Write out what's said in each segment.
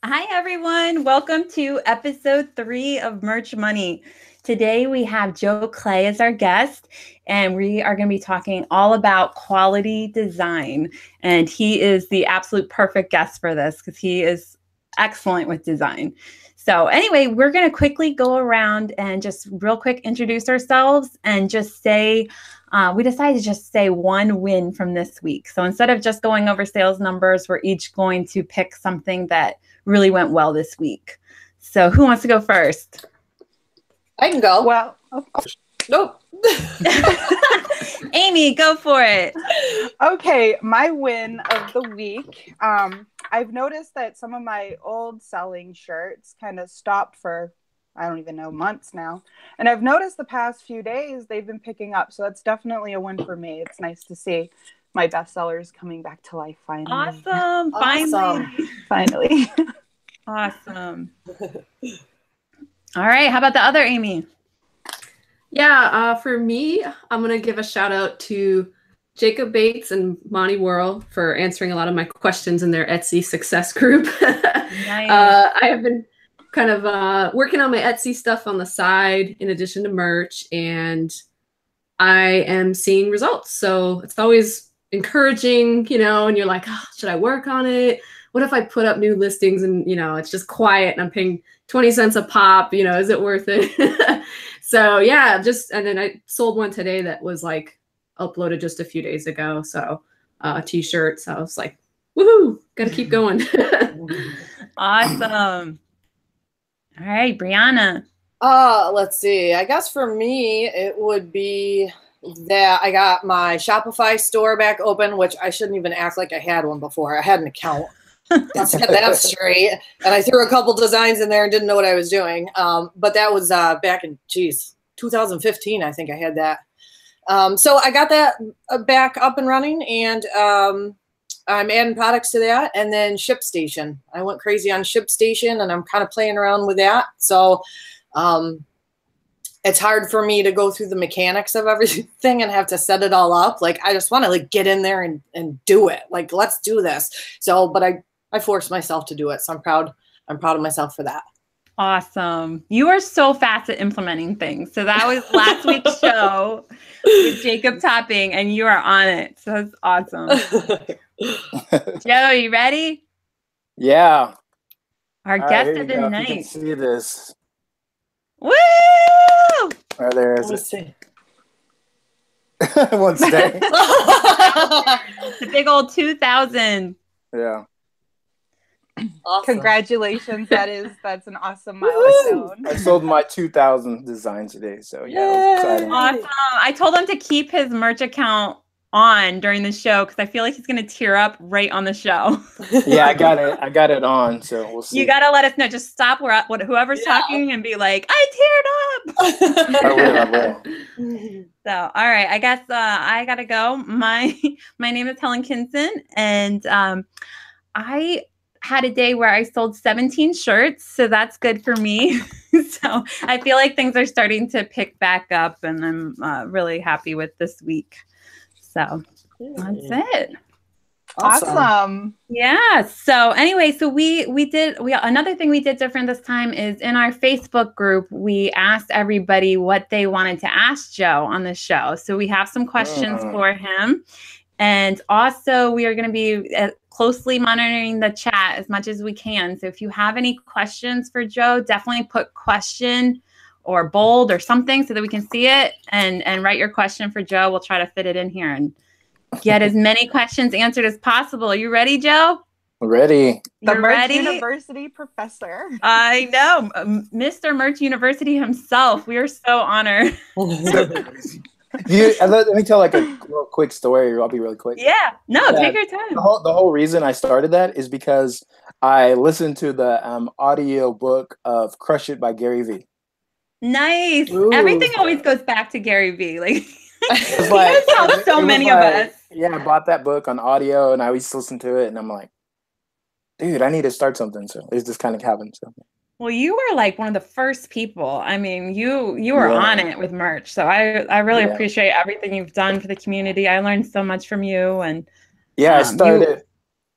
Hi, everyone. Welcome to episode 3 of Merch Money. Today we have Joe Clay as our guest, and we are going to be talking all about quality design. And he is the absolute perfect guest for this because he is excellent with design. So anyway, we're going to quickly go around and just real quick introduce ourselves and just say, we decided to just say one win from this week. So instead of just going over sales numbers, we're each going to pick something that really went well this week. So who wants to go first? I can go. Well, nope. Amy, go for it. Okay, my win of the week. I've noticed that some of my old selling shirts kind of stopped for, I don't even know, months now. And I've noticed the past few days they've been picking up. So that's definitely a win for me. It's nice to see my bestsellers coming back to life finally. Awesome. Finally. Awesome. All right. How about the other Amy? Yeah, for me, I'm going to give a shout out to Jacob Bates and Monty Worrell for answering a lot of my questions in their Etsy success group. Nice. I have been kind of working on my Etsy stuff on the side in addition to merch, and I am seeing results. So it's always encouraging, and you're like, oh, should I work on it? What if I put up new listings and, it's just quiet and I'm paying 20 cents a pop, is it worth it? So yeah, and then I sold one today that was like uploaded just a few days ago. So a t-shirt. So I was like, woohoo, gotta keep going. Awesome. All right, Brianna. Let's see. I guess for me, it would be that I got my Shopify store back open, which I shouldn't even act like I had one before. I had an account. Let's get that straight. And I threw a couple designs in there and didn't know what I was doing. But that was back in, 2015, I think I had that. So I got that back up and running, and I'm adding products to that. And then ShipStation. I went crazy on ShipStation, and I'm kind of playing around with that. So it's hard for me to go through the mechanics of everything and have to set it all up. Like, I just want to get in there and do it. Like, let's do this. So, but I forced myself to do it. So I'm proud of myself for that. Awesome. You are so fast at implementing things. So that was last week's show with Jacob Topping, and you are on it. So that's awesome. Joe, you ready? Yeah. Our guest of the night. You can see this. Woo! Oh, there is Let's see. One stay. The big old 2000. Yeah. Awesome. Congratulations. That's an awesome milestone. I sold my 2000 design today, so yeah, it was exciting. Awesome. I told him to keep his merch account on during the show because I feel like he's going to tear up right on the show. Yeah, I got it on, so we'll see. You got to let us know. Just stop whoever's talking and be like, I teared up. I will. So, all right. I guess I got to go. My name is Helen Kinson, and I had a day where I sold 17 shirts, so that's good for me. So I feel like things are starting to pick back up, and I'm really happy with this week. So that's it. Awesome. Yeah. So anyway, so we another thing we did different this time is in our Facebook group, we asked everybody what they wanted to ask Joe on the show. So we have some questions for him. And also we are going to be closely monitoring the chat as much as we can. So if you have any questions for Joe, definitely put question or bold or something so that we can see it and write your question for Joe. We'll try to fit it in here and get as many questions answered as possible. Are you ready, Joe? Ready. The Merch University professor. I know. Mr. Merch University himself. We are so honored. Let me tell like a real quick story. I'll be really quick. Yeah. No, take your time. The whole reason I started that is because I listened to the audio book of Crush It by Gary Vee. Nice. Ooh. Everything always goes back to Gary Vee. Like, It's like, he has helped so many of us. Yeah, I bought that book on audio, and I used to listen to it, and I'm like, dude, I need to start something. So it just kind of happened. So. Well, you were like one of the first people. I mean, you were on it with merch. So I really appreciate everything you've done for the community. I learned so much from you. And yeah, I started.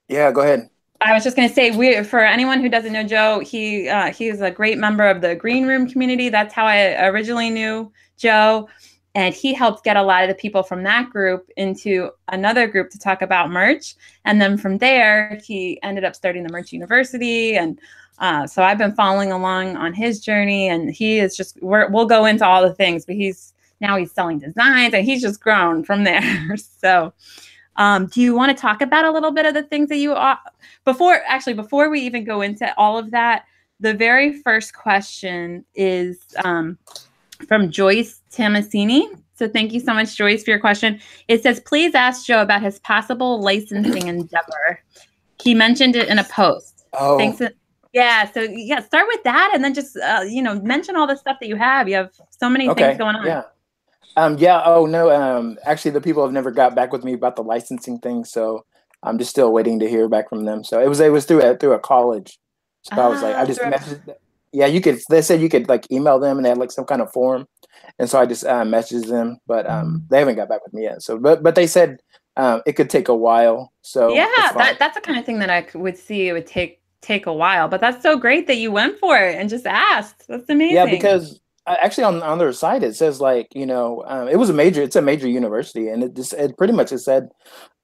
Yeah, go ahead. I was just going to say, for anyone who doesn't know Joe, he is a great member of the Green Room community. That's how I originally knew Joe. And he helped get a lot of the people from that group into another group to talk about merch. And then from there, he ended up starting the Merch University. And so I've been following along on his journey. And he is just, we'll go into all the things, but he's selling designs and he's just grown from there. So do you want to talk about a little bit of the things that you before we even go into all of that, the very first question is from Joyce Tamasini. So thank you so much, Joyce, for your question. It says, please ask Joe about his possible licensing endeavor. He mentioned it in a post. Oh. Thanks. Yeah. So yeah, start with that and then just, mention all the stuff that you have. You have so many things going on. Yeah. Oh no. Actually, the people have never got back with me about the licensing thing, so I'm just still waiting to hear back from them. So it was through a college. So I was like, I just messaged. Yeah, they said you could like email them and they had like some kind of form, and so I just messaged them, but they haven't got back with me yet. So, but they said it could take a while. So yeah, that's the kind of thing that I would see. It would take a while, but that's so great that you went for it and just asked. That's amazing. Yeah, because. Actually, on their site, it says like, it's a major university, and it pretty much said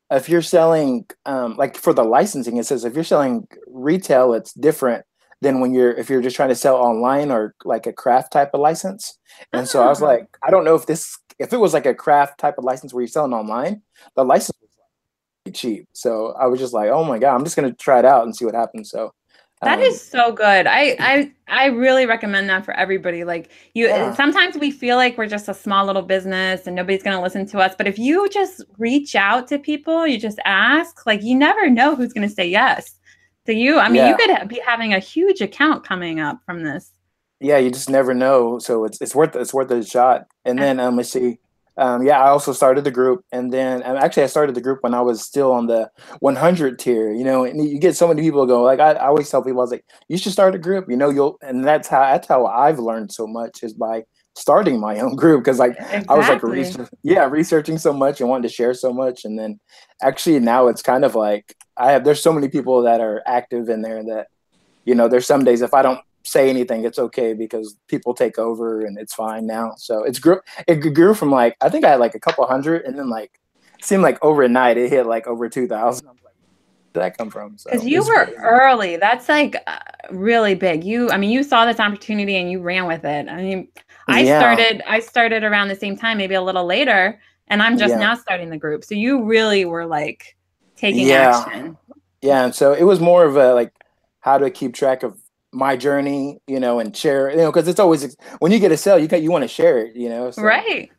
if you're selling like for the licensing, it says if you're selling retail, it's different than if you're just trying to sell online or like a craft type of license. And so I was like, I don't know if it was like a craft type of license where you're selling online, the license was like cheap. So I was just like, oh my God, I'm just gonna try it out and see what happens. So. That is so good. I really recommend that for everybody. Like sometimes we feel like we're just a small little business and nobody's going to listen to us. But if you just reach out to people, you just ask, like, you never know who's going to say yes to you. I mean, you could be having a huge account coming up from this. Yeah, you just never know. So it's worth a shot. And then let's see. I also started the group, and then actually I started the group when I was still on the 100 tier, and you get so many people go like, I always tell people, I was like, you should start a group, and that's how I've learned so much is by starting my own group. Cause like I was like, researching so much and wanting to share so much. And then actually now it's kind of like, there's so many people that are active in there that, there's some days if I don't say anything, it's okay because people take over and it's fine now. So it grew from like, I think I had like a couple hundred, and then like it seemed like overnight it hit like over 2,000. I'm like, where did that come from? Because you were early. That's like really big. You saw this opportunity and you ran with it. I mean, I started around the same time, maybe a little later, and I'm just now starting the group. So you really were like taking action. Yeah. And so it was more of a like how to keep track of my journey, and share, because it's always when you get a sale, you want to share it, so, right,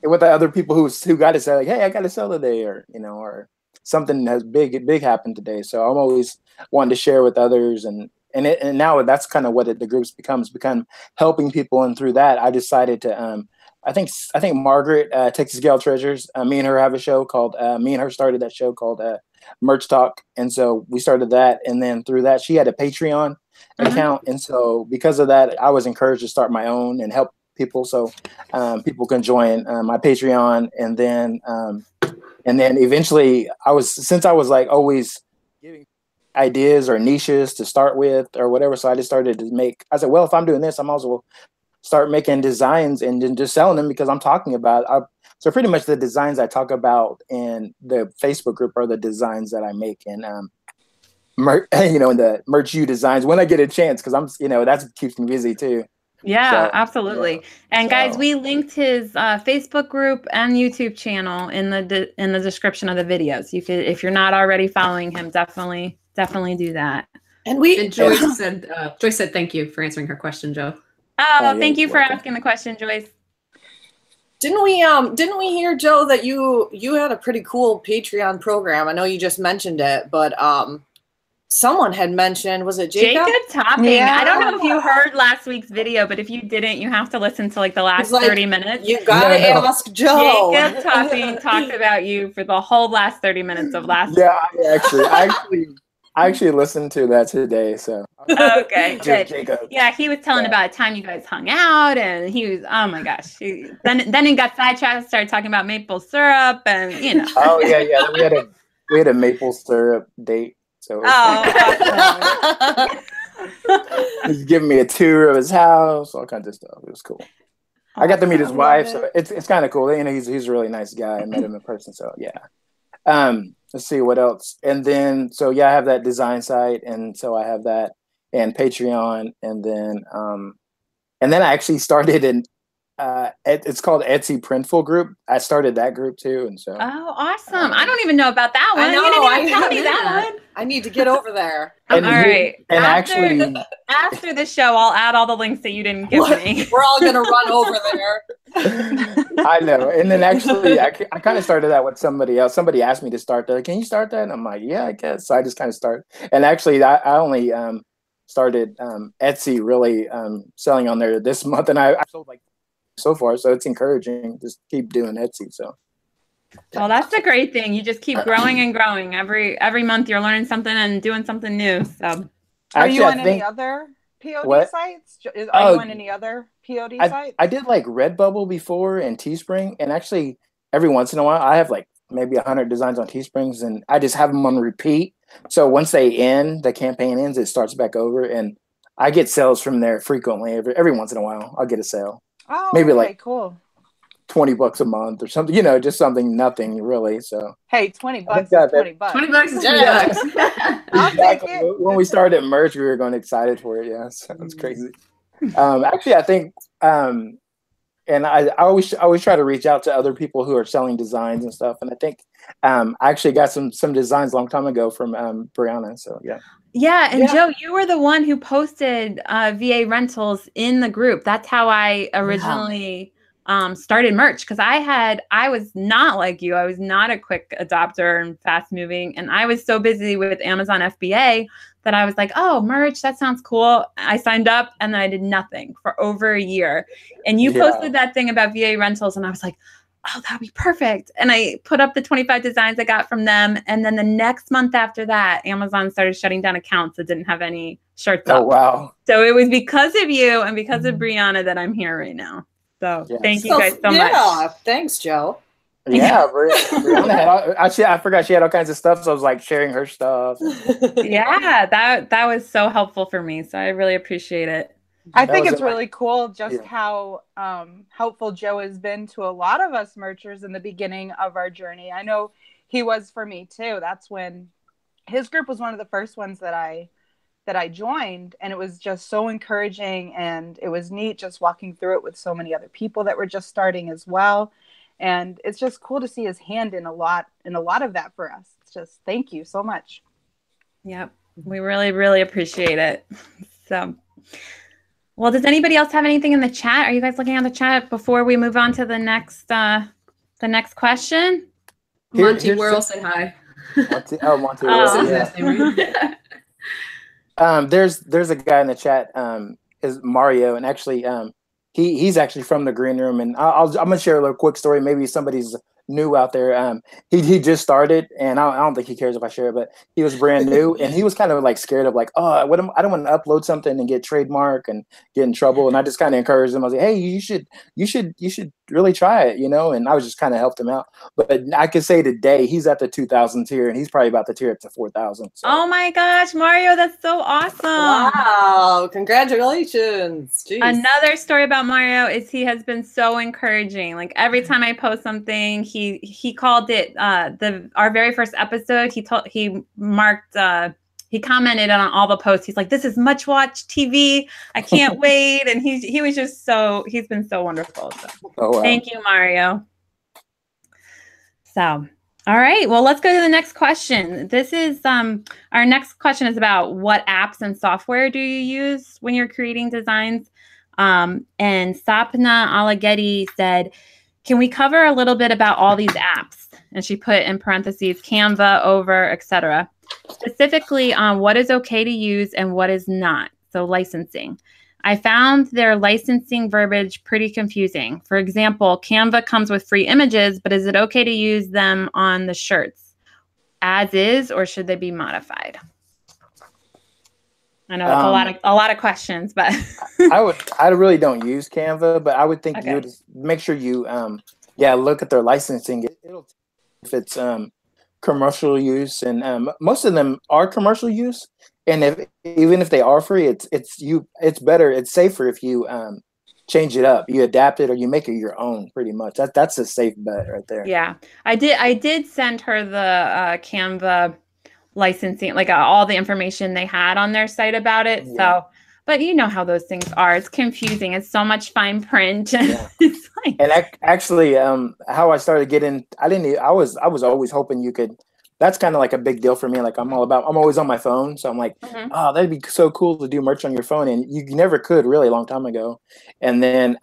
with the other people who got to sell, like, hey, I got a sale today, or or something has big happened today. So I'm always wanting to share with others, and now that's kind of what the group's become helping people. And through that, I decided to I think Margaret, Texas Gal Treasures, me and her have a show called me and her started that show called Merch Talk, and so we started that, and then through that she had a Patreon account, and so because of that I was encouraged to start my own and help people, so people can join my Patreon, and then eventually since I was like always giving ideas or niches to start with or whatever, so I just started to I said, well, if I'm doing this, I'm also start making designs and then just selling them, because I'm talking about so pretty much the designs I talk about in the Facebook group are the designs that I make in in the Merch U designs when I get a chance, because I'm that keeps me busy too. Yeah, so, absolutely. Yeah. And guys, we linked his Facebook group and YouTube channel in the description of the videos. You could, if you're not already following him, definitely do that. And Joyce said thank you for answering her question, Joe. Oh, thank you for asking the question, Joyce. Didn't we hear, Joe, that you had a pretty cool Patreon program? I know you just mentioned it, but someone had mentioned, was it Jacob? Jacob Topping. Yeah. I don't know if you heard last week's video, but if you didn't, you have to listen to like the last 30 minutes. You gotta ask Joe. Jacob Topping talked about you for the whole last 30 minutes of last. Yeah, I actually listened to that today. So okay, good. Jacob. Yeah, he was telling about a time you guys hung out, and he was, oh my gosh. Then he got sidetracked, started talking about maple syrup, and Oh yeah. We had a maple syrup date. So Oh, he's giving me a tour of his house, all kinds of stuff. It was cool. I got to meet his wife, so it's kind of cool. You know, he's a really nice guy. I met him in person, so yeah. Let's see what else. And then I have that design site, and so I have that and Patreon, and then I actually started it's called Etsy Printful Group. I started that group too, and so. Oh, awesome! I don't even know about that one. I know. You didn't even tell me that one. I need to get over there. And, all right. And after the show, I'll add all the links that you didn't give me. We're all gonna run over there. I know. And then actually, I kind of started that with somebody else. Somebody asked me to start that. Can you start that? And I'm like, yeah, I guess. So I just kind of started. And actually, I only started Etsy really selling on there this month, and I sold like so far. So it's encouraging. Just keep doing Etsy. So. Well, that's the great thing. You just keep growing and growing. Every month you're learning something and doing something new. So, are you on any other POD sites? Are you on any other POD sites? I did like Redbubble before and Teespring, and actually every once in a while I have like maybe 100 designs on Teesprings, and I just have them on repeat. So once the campaign ends, it starts back over, and I get sales from there frequently. Every once in a while, I'll get a sale. Oh, maybe like cool. $20 a month or something, you know, just something, nothing really. So hey, $20 is $20. $20 is $20. I'll take it. When we started merch, we were going excited for it. Yeah, so it's crazy. Actually, I think, and I always try to reach out to other people who are selling designs and stuff. And I think I actually got some designs a long time ago from Brianna. So yeah. Yeah, and Joe, you were the one who posted VA rentals in the group. That's how I originally started merch, because I was not like you. I was not a quick adopter and fast moving. And I was so busy with Amazon FBA that I was like, oh, merch, that sounds cool. I signed up and then I did nothing for over a year. And you posted that thing about VA rentals and I was like, oh, that'd be perfect. And I put up the 25 designs I got from them. And then the next month after that, Amazon started shutting down accounts that didn't have any shirts up. Oh, wow. So it was because of you and because of Brianna that I'm here right now. So thank you guys so much. Yeah, thanks, Joe. Yeah, Brianna I forgot she had all kinds of stuff, so I was like sharing her stuff. Yeah, that was so helpful for me. So I really appreciate it. I think it's really cool just how helpful Joe has been to a lot of us merchers in the beginning of our journey. I know he was for me too. That's when his group was one of the first ones that I joined, and it was just so encouraging, and it was neat just walking through it with so many other people that were just starting as well. And it's just cool to see his hand in a lot of that for us. It's just, thank you so much. Yep. We really, really appreciate it. So, well, does anybody else have anything in the chat? Are you guys looking at the chat before we move on to the next question? Monty Whirl said hi. Monty Whirl. There's a guy in the chat, is Mario, and actually he's actually from the green room, and I'm gonna share a little quick story. Maybe somebody's new out there. He just started, and I don't think he cares if I share it, but he was brand new, and he was kind of like scared of like, oh, I don't want to upload something and get trademark and get in trouble. And I just kind of encouraged him. I was like, hey, you should really try it, you know. And I was just kind of helped him out. But I could say today he's at the 2,000 tier, and he's probably about to tier up to 4,000. So. Oh my gosh, Mario, that's so awesome! Wow, congratulations! Jeez. Another story about Mario is he has been so encouraging. Like every time I post something, he called it our very first episode. He commented on all the posts. He's like, this is much watched TV. I can't wait. And he was just he's been so wonderful. So Thank you, Mario. So, all right, well, let's go to the next question. This is our next question is about what apps and software do you use when you're creating designs? And Sapna Alaghetti said, can we cover a little bit about all these apps? And she put in parentheses, Canva, Over, etc. Specifically on what is okay to use and what is not. So licensing. I found their licensing verbiage pretty confusing. For example, Canva comes with free images, but is it okay to use them on the shirts as is, or should they be modified? I know it's a lot of questions, but I really don't use Canva, but I would think you would make sure you look at their licensing. It'll if it's commercial use, and most of them are commercial use. And even if they are free, it's better, it's safer if you change it up, you adapt it, or you make it your own. Pretty much, that's a safe bet right there. Yeah, I did send her the Canva licensing, like all the information they had on their site about it. Yeah. So, but you know how those things are. It's confusing. It's so much fine print. Yeah. It's like, and actually, how I started getting, I was always hoping you could. That's kind of like a big deal for me. Like I'm always on my phone, so I'm like, oh, that'd be so cool to do merch on your phone, and you never could really a long time ago. And then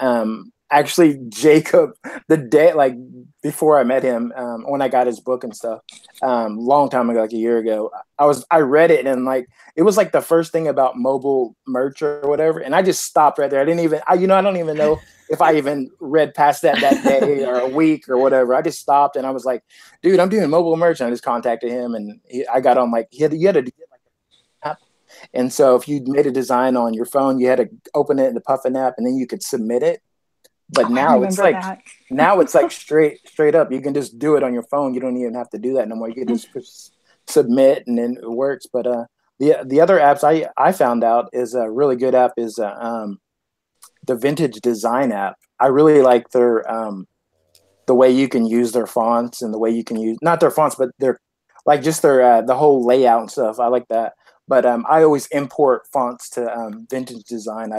actually Jacob, the day like before I met him, when I got his book and stuff, long time ago, like a year ago, I read it, and like it was like the first thing about mobile merch or whatever, and I just stopped right there. I don't even know if I even read past that day or a week or whatever. I just stopped and I was like, dude, I'm doing mobile merch. And I just contacted him, and I got on like, you had to get like an app. And so if you made a design on your phone, you had to open it in the Puffin app, and then you could submit it. But now it's like straight up. You can just do it on your phone. You don't even have to do that no more. You can just push submit, and then it works. But the other apps I found out is a really good app is the Vintage Design app. I really like their the way you can use their fonts, and the way you can use not their fonts, but their like just their the whole layout and stuff. I like that. But I always import fonts to Vintage Design.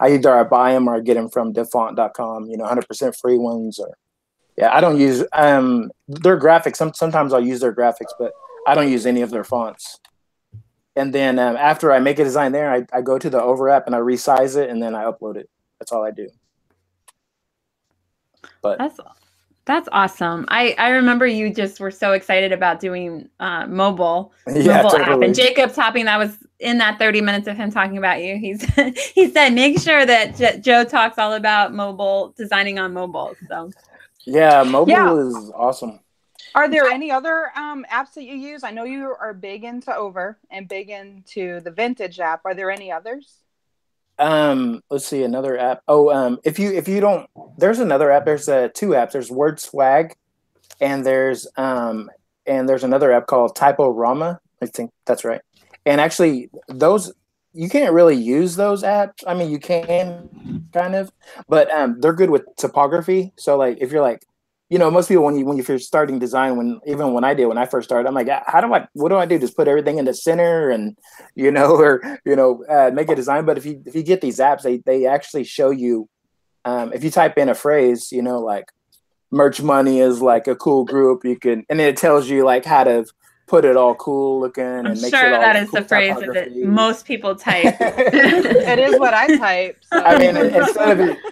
I either buy them or I get them from defont.com, 100% free ones. Or yeah, I don't use their graphics. Sometimes I'll use their graphics, but I don't use any of their fonts. And then after I make a design there, I go to the Over app and I resize it, and then I upload it. That's all I do. But that's awesome. I remember you just were so excited about doing mobile totally. app, and Jacob topping that was in that 30 minutes of him talking about you. He said, make sure that Joe talks all about mobile, designing on mobile. So yeah, mobile is awesome. Are there any other apps that you use? I know you are big into Over and big into the Vintage app. Are there any others? Let's see, another app. Oh, if you don't, there's another app. There's two apps. There's Word Swag, and there's another app called Typorama. I think that's right. And actually, those you can't really use those apps. I mean, you can kind of, but they're good with typography. So like, if you're like, most people when you're starting design, when I first started, I'm like, what do I do? Just put everything in the center and, make a design. But if you get these apps, they actually show you, if you type in a phrase, like Merch Money is like a cool group, and then it tells you like how to put it all cool looking. I'm and make sure it all that is cool the phrase that most people type. It is what I type. So. I mean,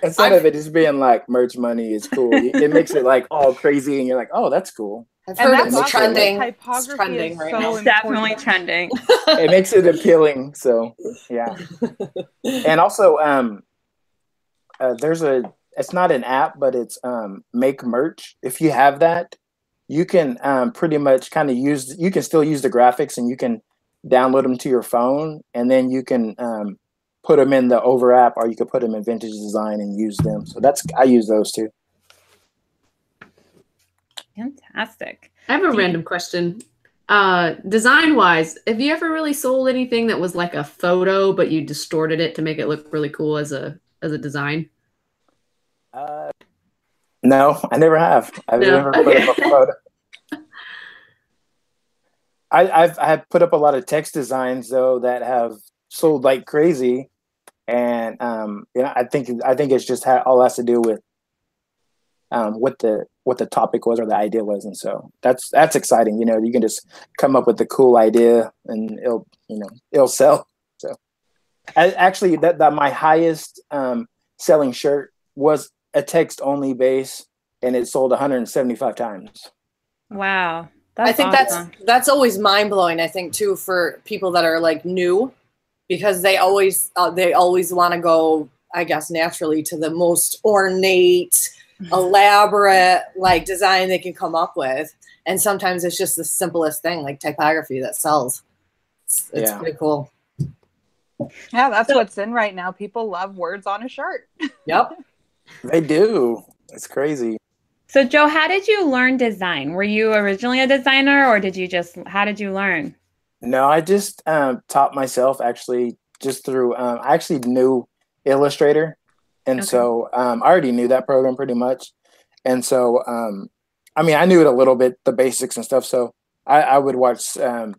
instead of it just being like Merch Money is cool, it makes it like all crazy, and you're like, oh, that's cool. I've heard it's trending. It's trending right now. It's definitely trending. It makes it appealing. So yeah. And also, it's not an app, but it's Make Merch. If you have that, you can pretty much kind of you can still use the graphics, and you can download them to your phone, and then you can put them in the Over app, or you could put them in Vintage Design and use them. So I use those too. Fantastic. I have a random question. Design wise, have you ever really sold anything that was like a photo, but you distorted it to make it look really cool as a design? No, I never have. I've never put up a photo. I've put up a lot of text designs though that have sold like crazy, and I think it's just all has to do with what the topic was or the idea was, and so that's exciting. You can just come up with a cool idea and it'll sell. So actually, that my highest selling shirt was a text only base, and it sold 175 times. Wow. I think awesome. that's always mind blowing. I think too, for people that are like new, because they always want to go, I guess, naturally to the most ornate, elaborate like design they can come up with, and sometimes it's just the simplest thing like typography that sells. It's pretty cool. Yeah, that's what's in right now. People love words on a shirt. Yep. They do. It's crazy. So Joe, how did you learn design? Were you originally a designer, or how did you learn? No, I just taught myself actually just through, I actually knew Illustrator. And Okay. so I already knew that program pretty much. And so, I mean, I knew it a little bit, the basics and stuff. So I would watch a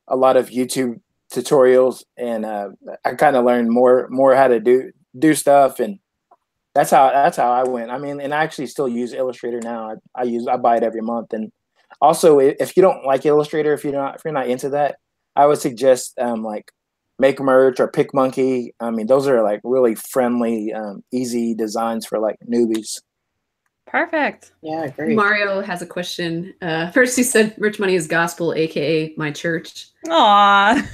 lot of YouTube tutorials, and I kind of learned more how to do stuff. And that's how I went. I mean, and I actually still use Illustrator now. I buy it every month. And also, if you don't like Illustrator, if you're not into that, I would suggest like Make Merch or PicMonkey. I mean, those are like really friendly, easy designs for like newbies. Perfect. Yeah, great. Mario has a question. First, he said Merch Money is Gospel, aka my church. Aw.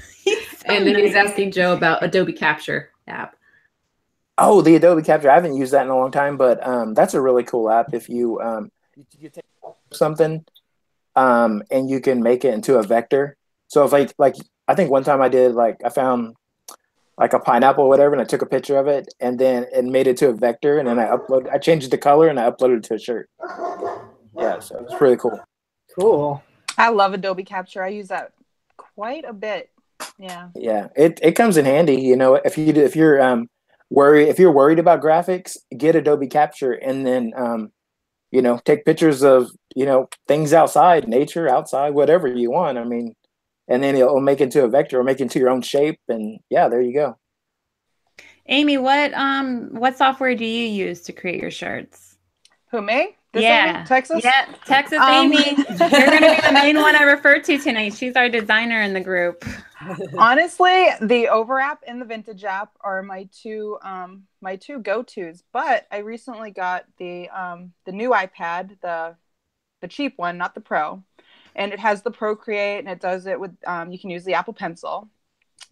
And then he's asking Joe about Adobe Capture app. Oh, the Adobe Capture. I haven't used that in a long time, but that's a really cool app. If you take something and you can make it into a vector. So if like I think one time I found like a pineapple or whatever, and I took a picture of it, and then it made it to a vector, and then I changed the color and I uploaded it to a shirt. Yeah, so it's pretty cool. Cool. I love Adobe Capture. I use that quite a bit. Yeah. Yeah, it comes in handy. You know, if you're worried about graphics, get Adobe Capture, and then you know, take pictures of, you know, things outside, nature, outside, whatever you want. I mean, and then it'll make it into a vector or make it into your own shape, and yeah, there you go. Amy, what software do you use to create your shirts? Who, me? This Yeah. Amy? Texas? Yeah, Texas Amy. You're going to be the main one I refer to tonight. She's our designer in the group. Honestly, the Over app and the Vintage app are my two go-tos. But I recently got the new iPad, the cheap one, not the Pro, and it has the Procreate, and it does it with you can use the Apple Pencil.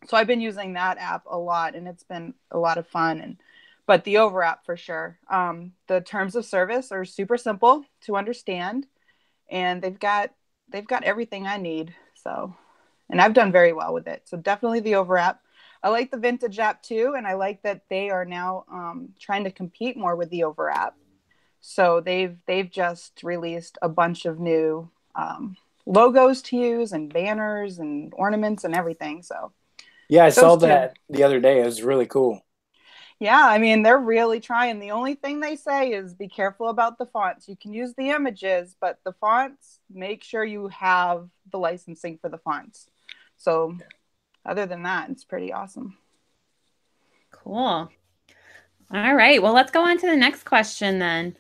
So I've been using that app a lot, and it's been a lot of fun. But the Over app for sure. The terms of service are super simple to understand, and they've got everything I need. So, and I've done very well with it. So definitely the Over app. I like the Vintage app too, and I like that they are now trying to compete more with the Over app. So they've just released a bunch of new logos to use, and banners and ornaments and everything. So yeah, I saw that the other day. It was really cool. Yeah, I mean, they're really trying. The only thing they say is be careful about the fonts. You can use the images, but the fonts, make sure you have the licensing for the fonts. So other than that, it's pretty awesome. Cool. All right. Well, let's go on to the next question then.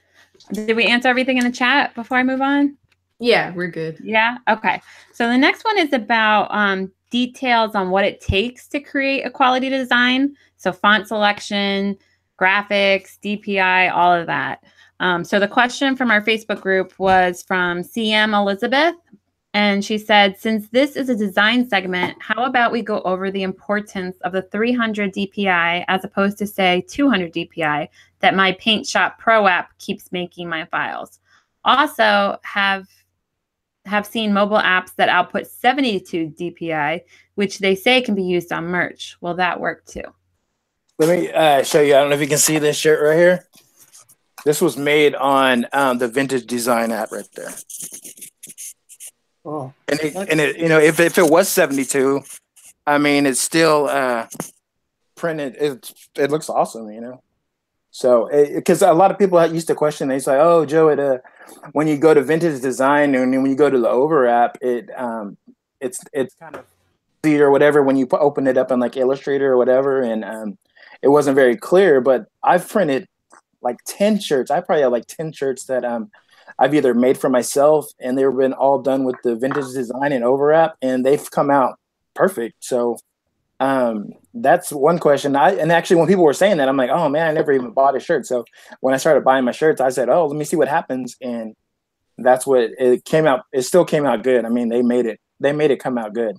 Did we answer everything in the chat before I move on? Yeah, we're good. Yeah. Okay. So the next one is about details on what it takes to create a quality design. So font selection, graphics, DPI, all of that. So the question from our Facebook group was from CM Elizabeth. And she said, since this is a design segment, how about we go over the importance of the 300 DPI as opposed to, say, 200 DPI that my Paint Shop Pro app keeps making my files. Also, have seen mobile apps that output 72 DPI, which they say can be used on merch. Will that work too? Let me show you. I don't know if you can see this shirt right here. This was made on the Vintage Design app right there. Oh, and it you know, if it was 72, I mean, it's still printed. It looks awesome, you know. So because a lot of people used to question, they say, "Oh, Joe, when you go to Vintage Design and when you go to the Over app, it's kind of easy or whatever when you open it up in like Illustrator or whatever." And it wasn't very clear. But I've printed like 10 shirts. I probably have like 10 shirts that I've either made for myself, and they've been all done with the Vintage Design and Over app, and they've come out perfect. So that's one question. And actually, when people were saying that, I'm like, oh man, I never even bought a shirt. So when I started buying my shirts, I said, oh, let me see what happens. And that's what it came out. It still came out good. I mean, they made it come out good.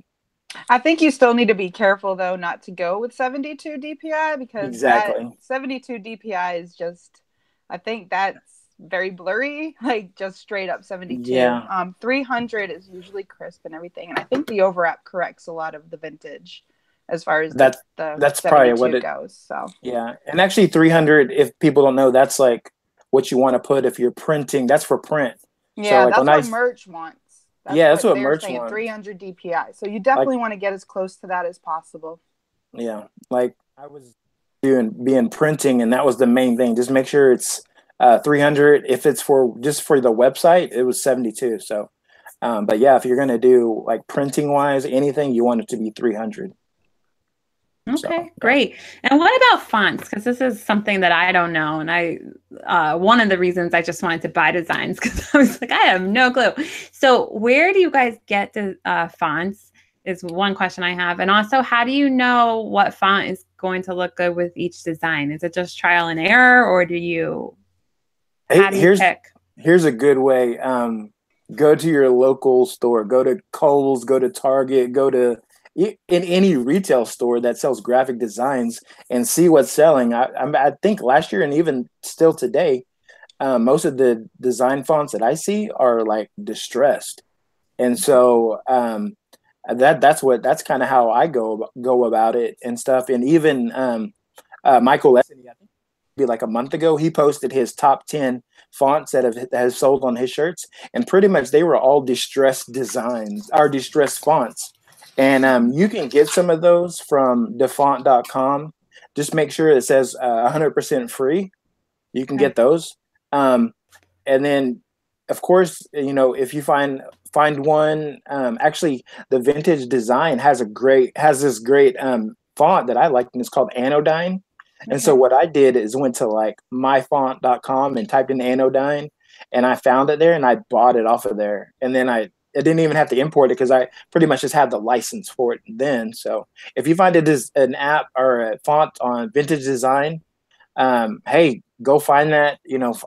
I think you still need to be careful though, not to go with 72 DPI because exactly. 72 DPI is just, I think that's very blurry, like just straight up 72. Yeah. 300 is usually crisp and everything. And I think the Over app corrects a lot of the vintage as far as that's probably what it goes. So yeah. And actually 300, if people don't know, that's like what you want to put if you're printing. That's for print. Yeah, so, like, that's what merch wants. That's what they're merch saying, wants. 300 DPI. So you definitely want to get as close to that as possible. Yeah, like I was being printing, and that was the main thing. Just make sure it's 300. If it's for just for the website, it was 72. So, but yeah, if you're gonna do like printing wise, anything, you want it to be 300. Okay, So, great. And what about fonts? Because this is something that I don't know. And one of the reasons I just wanted to buy designs, because I was like, I have no clue. So where do you guys get the fonts is one question I have. And also, how do you know what font is going to look good with each design? Is it just trial and error, or how do you pick? Here's a good way. Go to your local store, go to Kohl's, go to Target, go to in any retail store that sells graphic designs and see what's selling. I think last year and even still today, most of the design fonts that I see are like distressed. And so that's kind of how I go about it and stuff. And even Michael Leslie, I think be like a month ago, he posted his top 10 fonts that has sold on his shirts, and pretty much they were all distressed designs or distressed fonts. And you can get some of those from defont.com. Just make sure it says 100% free. You can get those. And then, of course, if you find one, actually, the Vintage Design has this great font that I like, and it's called Anodyne. And so what I did is went to like myfont.com and typed in Anodyne, and I found it there, and I bought it off of there. And then I didn't even have to import it because I pretty much just had the license for it then. So if you find it as an app or a font on Vintage Design, hey, go find that.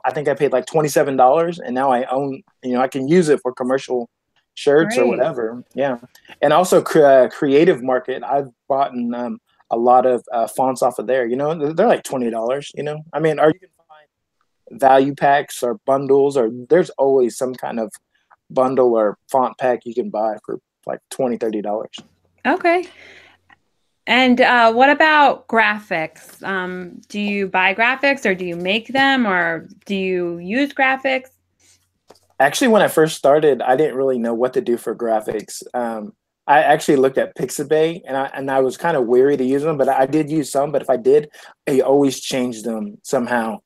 I think I paid like $27, and now I own, I can use it for commercial shirts or whatever. Yeah. And also Creative Market, I've bought a lot of fonts off of there. They're like $20, I mean, or you can find value packs or bundles, or there's always some kind of bundle or font pack you can buy for like $20-$30. Okay. And what about graphics? Do you buy graphics, or do you make them, or do you use graphics? Actually, when I first started, I didn't really know what to do for graphics. I actually looked at Pixabay, and I was kind of weary to use them, but I did use some. But if I did, I always changed them somehow.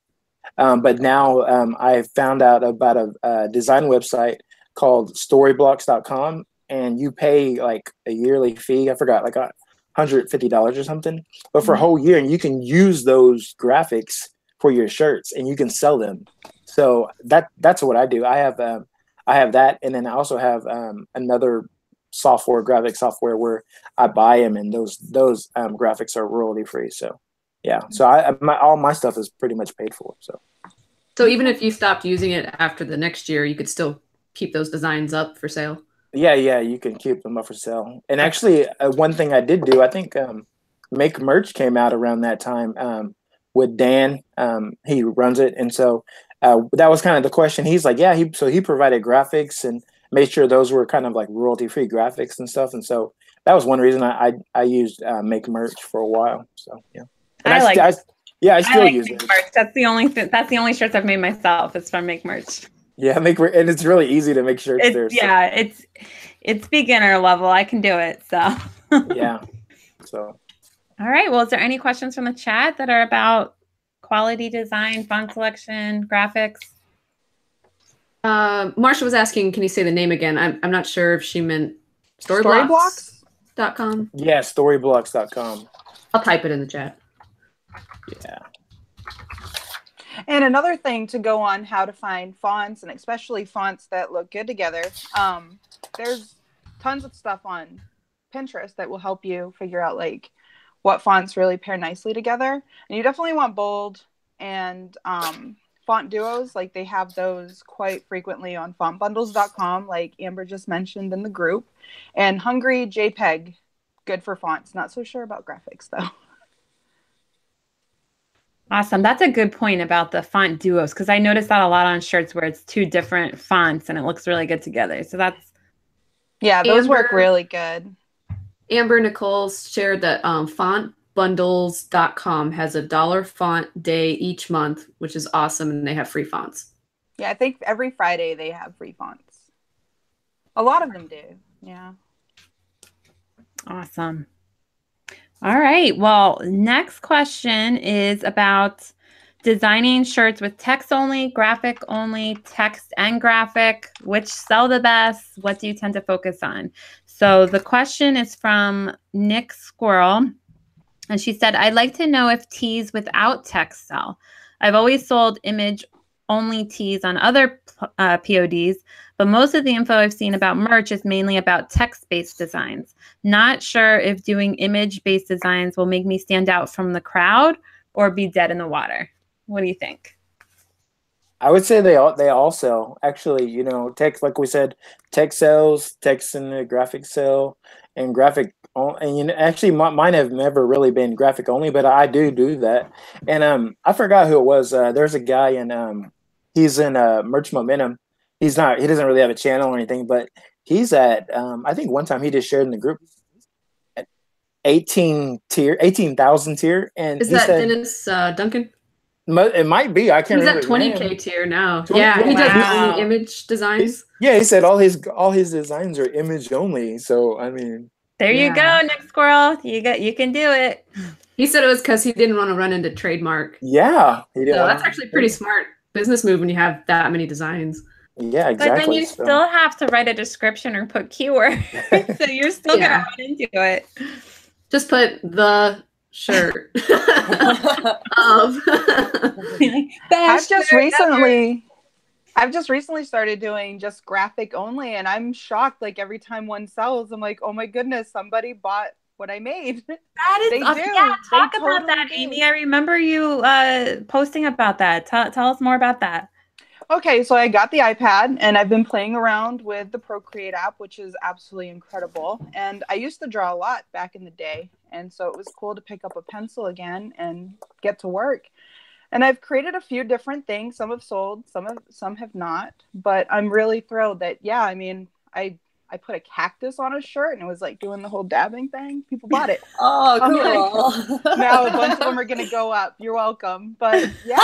But now I found out about a design website called storyblocks.com, and you pay like a yearly fee. I forgot, like $150 or something, but for a whole year, and you can use those graphics for your shirts, and you can sell them. So that's what I do. I have that, and then I also have another graphic software where I buy them, and those graphics are royalty free. So yeah, so all my stuff is pretty much paid for. So even if you stopped using it after the next year, you could still keep those designs up for sale. Yeah, you can keep them up for sale. And actually, one thing I did do, I think Make Merch came out around that time with Dan. He runs it, and so that was kind of the question. He's like, yeah, he provided graphics and made sure those were kind of like royalty free graphics and stuff. And so that was one reason I used Make Merch for a while. So yeah, and I still use it. Merch. That's the only shirts I've made myself. It's from Make Merch. Yeah, and it's really easy to make shirts there. Yeah, it's beginner level. I can do it. So yeah. So all right. Well, is there any questions from the chat that are about quality design, font selection, graphics? Marsha was asking, can you say the name again? I'm not sure if she meant storyblocks.com. Yeah, storyblocks.com. I'll type it in the chat. Yeah. And another thing to go on how to find fonts, and especially fonts that look good together, there's tons of stuff on Pinterest that will help you figure out like what fonts really pair nicely together. And you definitely want bold and font duos. Like they have those quite frequently on fontbundles.com, like Amber just mentioned in the group. And Hungry JPEG, good for fonts. Not so sure about graphics though. Awesome. That's a good point about the font duos, because I noticed that a lot on shirts where it's two different fonts and it looks really good together. So those work really good. Amber Nicole shared that bundles.com has $1 font day each month, which is awesome, and they have free fonts. Yeah, I think every Friday they have free fonts. A lot of them do. Yeah. Awesome. All right. Well, next question is about designing shirts with text only, graphic only, text and graphic. Which sell the best? What do you tend to focus on? So the question is from Nick Squirrel. And she said, I'd like to know if tees without text sell. I've always sold image only tees on other PODs, but most of the info I've seen about merch is mainly about text-based designs. Not sure if doing image-based designs will make me stand out from the crowd or be dead in the water. What do you think? I would say they all sell. Actually, you know, text, like we said, text sells, text and the graphic sell, and graphic. And you know, actually, mine have never really been graphic only, but I do that. And I forgot who it was. There's a guy in he's in Merch Momentum. He doesn't really have a channel or anything, but he's at I think one time he just shared in the group at 18,000 tier, and is he that said, Dennis Duncan? It might be. I can't He's remember. at 20K tier now. 20? Yeah, he does Wow. only image designs. Yeah, he said all his designs are image only. So I mean, There you go, Nick Squirrel. You can do it. He said it was because he didn't want to run into trademark. yeah, he didn't So want that's actually pretty smart business move when you have that many designs. Yeah, exactly. But then you still have to write a description or put keywords. So you're still going to run into it. Just put the shirt of. I've just recently started doing just graphic only, and I'm shocked. Like every time one sells, I'm like, oh my goodness, somebody bought what I made. That is, they do. Yeah, talk they about totally that, do. Amy. I remember you posting about that. Tell us more about that. Okay, so I got the iPad and I've been playing around with the Procreate app, which is absolutely incredible. And I used to draw a lot back in the day. And so it was cool to pick up a pencil again and get to work. And I've created a few different things. Some have sold, some have not. But I'm really thrilled that, yeah, I mean, I put a cactus on a shirt and it was like doing the whole dabbing thing. People bought it. Oh, cool. Like, now a bunch of them are going to go up. You're welcome. But yeah.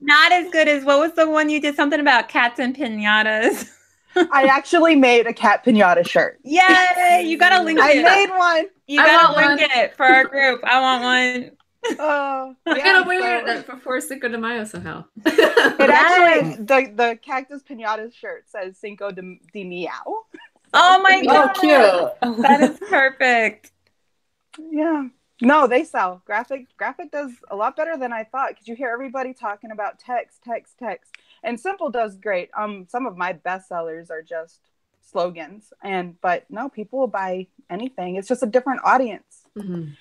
Not as good as, what was the one you did something about cats and piñatas? I actually made a cat piñata shirt. Yay! You got to link it. I made one. You got to link it for our group. I want one. I gotta wear it before Cinco de Mayo somehow. It actually, the cactus piñata shirt says Cinco de Meow. Oh my god! Oh, cute. That is perfect. Yeah. No, they sell. Graphic does a lot better than I thought, because you hear everybody talking about text. And simple does great. Some of my best sellers are just slogans, but no, people will buy anything. It's just a different audience. Mm-hmm.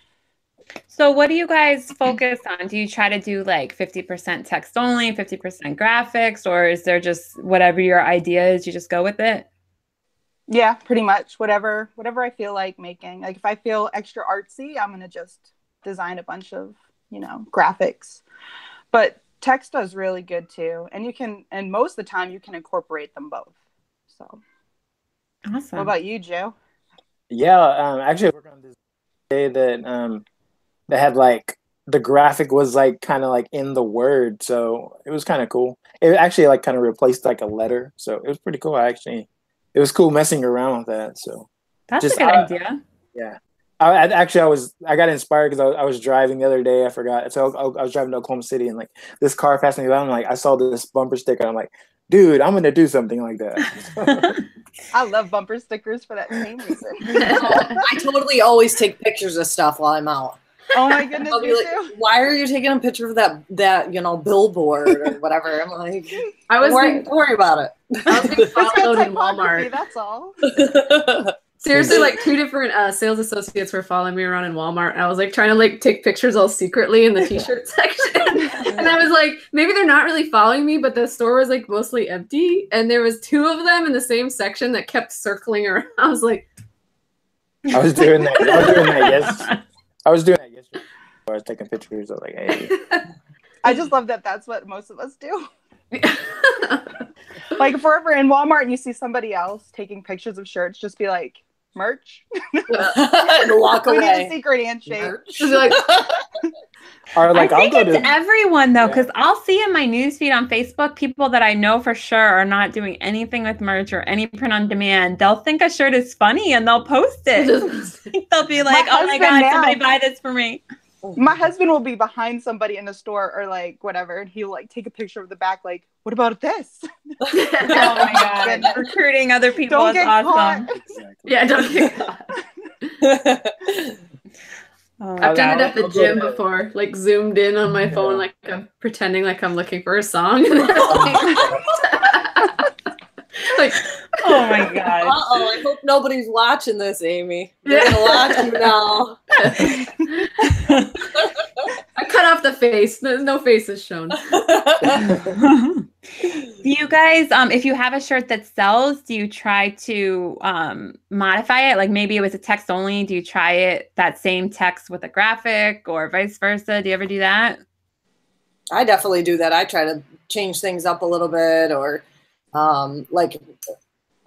So what do you guys focus on? Do you try to do like 50% text only, 50% graphics, or is there just whatever your idea is, you just go with it? Yeah, pretty much. Whatever I feel like making. Like if I feel extra artsy, I'm going to just design a bunch of, graphics. But text does really good too. And most of the time you can incorporate them both. So awesome. What about you, Joe? Yeah, actually I worked on this day that that had like the graphic was like kind of like in the word, so it was kind of cool. It actually like kind of replaced like a letter, so it was pretty cool. It was cool messing around with that. So that's a good idea. Yeah, I got inspired because I was driving the other day. I forgot, so I was driving to Oklahoma City, and like this car passed me by. I'm like, I saw this bumper sticker. I'm like, dude, I'm gonna do something like that. I love bumper stickers for that same reason. I totally always take pictures of stuff while I'm out. Oh my goodness, I'll be like, too. why are you taking a picture of that billboard or whatever? I'm like, don't worry about it. I was being followed in Walmart. That's all. Seriously, like 2 different sales associates were following me around in Walmart. And I was like trying to like take pictures all secretly in the t-shirt section. And I was like, maybe they're not really following me, but the store was like mostly empty. And there was 2 of them in the same section that kept circling around. I was like, I was doing that. I was doing that yesterday. I was taking pictures. I was like, hey. I just love that that's what most of us do. Like forever in Walmart and you see somebody else taking pictures of shirts, just be like, merch. And walk We away. need a secret handshake. Merch. Like, Or like I think I'll go it's to everyone though, because I'll see in my newsfeed on Facebook people that I know for sure are not doing anything with merch or any print on demand. They'll think a shirt is funny and they'll post it. They'll be like, "Oh my God, somebody buy this for me." My husband will be behind somebody in the store or like whatever, and he'll like take a picture of the back, like, "What about this?" Oh my God, recruiting other people Don't is get awesome. caught. exactly. yeah, don't get caught. I've done it at the gym before, like zoomed in on my phone, like I'm pretending like I'm looking for a song. Like, Oh my God. Uh-oh, I hope nobody's watching this, Amy. They're gonna watch you now. I cut off the face. No face is shown. Do you guys, if you have a shirt that sells, do you try to modify it? Like maybe it was a text only. Do you try it that same text with a graphic or vice versa? Do you ever do that? I definitely do that. I try to change things up a little bit, or like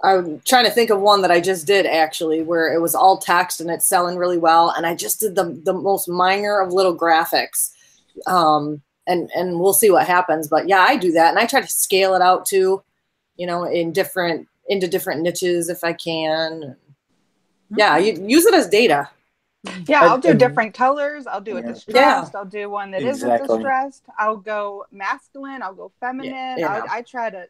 I'm trying to think of one that I just did actually, where it was all text and it's selling really well, and I just did the most minor of little graphics, and we'll see what happens. But yeah, I do that, and I try to scale it out too, you know, into different niches if I can. Yeah, you use it as data. Yeah, I'll do different colors. I'll do a distressed. Yeah. I'll do one that Exactly. isn't distressed. I'll go masculine. I'll go feminine. Yeah. I try to,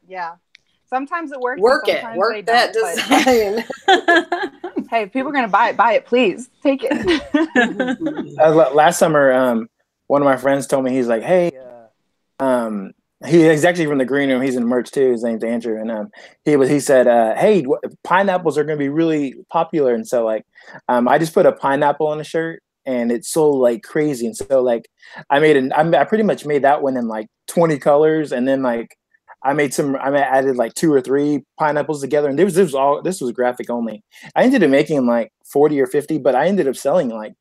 Sometimes it works. Work it. Sometimes Work they that don't, design. hey, if people are going to buy it, please take it. Last summer, one of my friends told me, he's like, "Hey, he's actually from the green room. He's in merch too. His name's Andrew, and he said, "Hey, pineapples are going to be really popular." And so I just put a pineapple on a shirt, and it sold like crazy. And so I pretty much made that one in like 20 colors, and then I added like 2 or 3 pineapples together, and this was graphic only. I ended up making like 40 or 50, but I ended up selling like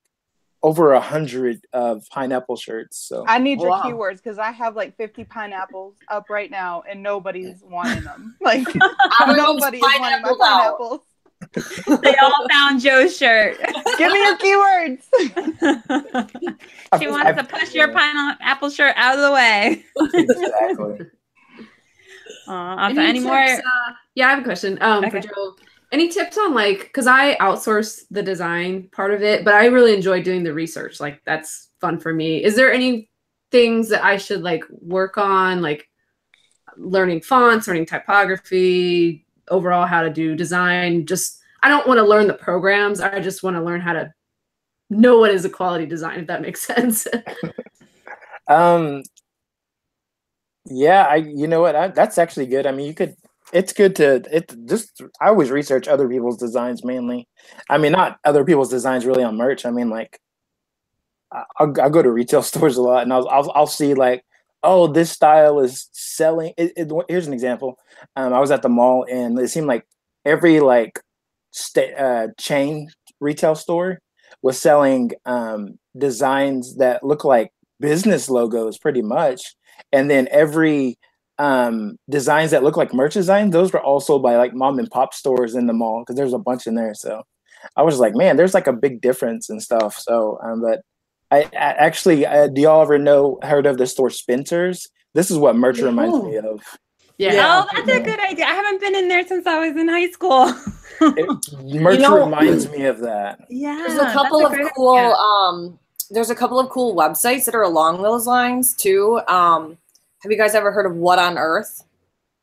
over 100 of pineapple shirts. So I need your keywords because I have like 50 pineapples up right now, and nobody's wanting them. Like nobody is wanting my pineapples. They all found Joe's shirt. Give me your keywords. She wants to push your pineapple shirt out of the way. exactly. Any more? Yeah, I have a question for Joe. Any tips on because I outsource the design part of it, but I really enjoy doing the research. Like that's fun for me. Is there any things that I should work on, like learning fonts, learning typography, overall how to do design? I don't want to learn the programs. I just want to learn how to know what is a quality design, if that makes sense. Yeah, you know what? That's actually good. I mean, it's good I always research other people's designs mainly. I mean, not other people's designs really on merch. I mean, I'll go to retail stores a lot, and I'll see oh, this style is selling. Here's an example. I was at the mall, and it seemed like every chain retail store was selling designs that look like business logos pretty much. And then every designs that look like merch designs, those were all sold by mom and pop stores in the mall, because there's a bunch in there. So I was like, man, there's a big difference and stuff. So, but I actually, do y'all ever heard of the store Spencer's? This is what merch reminds me of. Yeah. Oh, that's a good idea. I haven't been in there since I was in high school. Merch reminds me of that. Yeah. There's a couple of cool there's a couple of cool websites that are along those lines too. Have you guys ever heard of What on Earth?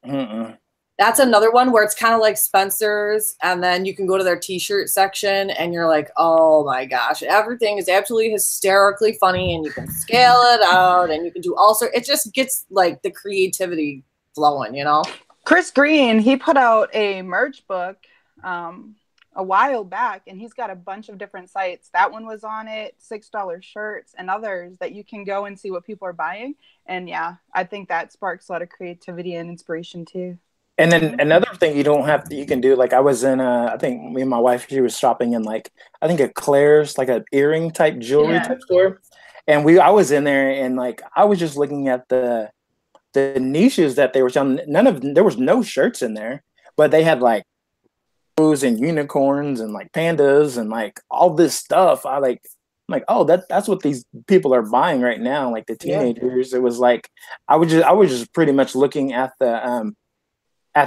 Mm-mm. That's another one where it's kind of like Spencer's, and then you can go to their t-shirt section and you're like, oh my gosh, everything is absolutely hysterically funny, and you can scale it out and you can do all sorts. It just gets the creativity flowing, you know? Chris Green, he put out a merch book a while back, and he's got a bunch of different sites. That one was on it, $6 shirts and others that you can go and see what people are buying. And yeah, I think that sparks a lot of creativity and inspiration too. And then another thing you can do, I was in I think me and my wife, she was shopping in I think a Claire's, an earring type jewelry type store. And I was in there, and I was just looking at the niches that they were selling. There was no shirts in there, but they had and unicorns and like pandas and like all this stuff. I'm like, oh, that's what these people are buying right now. Like the teenagers, It was like I was just pretty much looking at the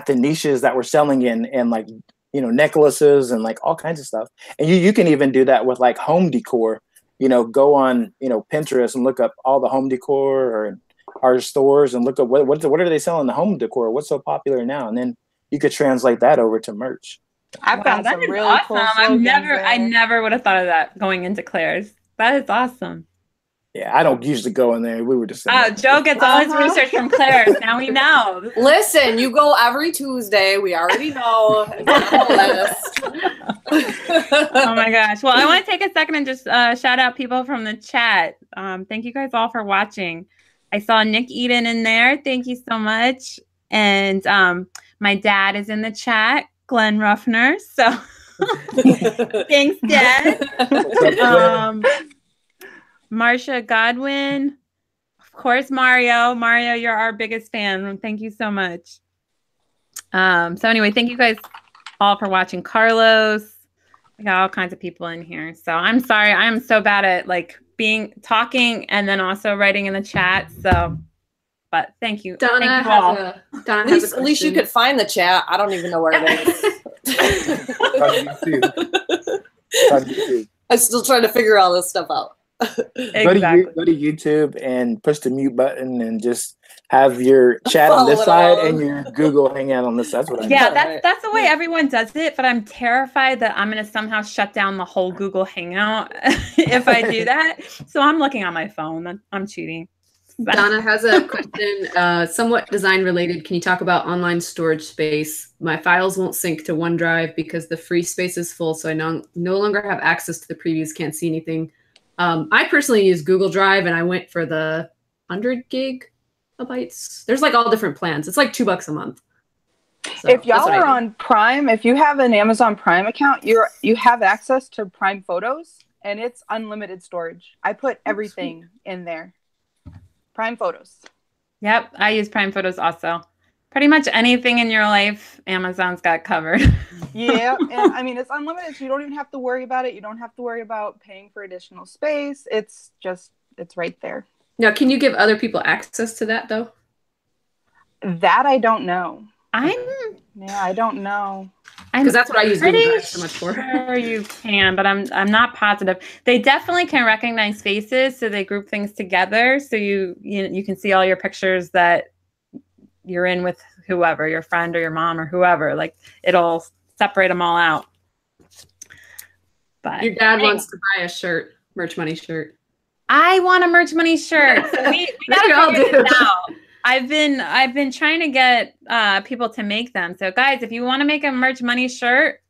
niches that were selling in like, you know, necklaces and like all kinds of stuff. And you can even do that with like home decor. You know, go on, you know, Pinterest and look up all the home decor or our stores and look up what are they selling the home decor? What's so popular now? And then you could translate that over to merch. I've found some really awesome. cool slogans I never would have thought of that going into Claire's. That is awesome. Yeah, I don't usually go in there. We were just Joe gets all his research from Claire's. Now we know. Listen, you go every Tuesday. We already know. It's on the list. Oh my gosh. Well, I want to take a second and just shout out people from the chat. Thank you guys all for watching. I saw Nick Eden in there. Thank you so much. And my dad is in the chat, Glenn Ruffner. So thanks, Dad. Marcia Godwin, of course, Mario. Mario, you're our biggest fan. Thank you so much. So anyway, thank you guys all for watching. Carlos, we got all kinds of people in here. So I'm sorry, I'm so bad at like talking and then also writing in the chat. So, but thank you. Donna thank you has all. Donna at least you could find the chat. I don't even know where it is. I'm still trying to figure all this stuff out. Exactly. Go to YouTube and push the mute button and just have your chat on this side and your Google Hangout on this side. That's what I Yeah, that's the way everyone does it, but I'm terrified that I'm going to somehow shut down the whole Google Hangout if I do that. So I'm looking on my phone. I'm cheating. Donna has a question, somewhat design related. Can you talk about online storage space? My files won't sync to OneDrive because the free space is full, so I no longer have access to the previews, can't see anything. I personally use Google Drive, and I went for the 100 gigabytes. There's like all different plans. It's like $2 a month. So if y'all are on Prime, if you have an Amazon Prime account, you have access to Prime Photos, and it's unlimited storage. I put everything in there. Prime Photos. Yep, I use Prime Photos also. Pretty much anything in your life, Amazon's got covered. Yeah, and I mean, it's unlimited, so you don't even have to worry about it. You don't have to worry about paying for additional space. It's right there. Now, can you give other people access to that, though? That I don't know. I don't know. Because that's what I use Google Drive so much for. Sure you can, but I'm not positive. They definitely can recognize faces, so they group things together. So you can see all your pictures that you're in with whoever, your friend or your mom or whoever. Like it'll separate them all out. But your dad wants to buy a shirt, Merch Money shirt. I want a Merch Money shirt. So we gotta figure this out. I've been trying to get people to make them. So guys, if you want to make a Merch Money shirt,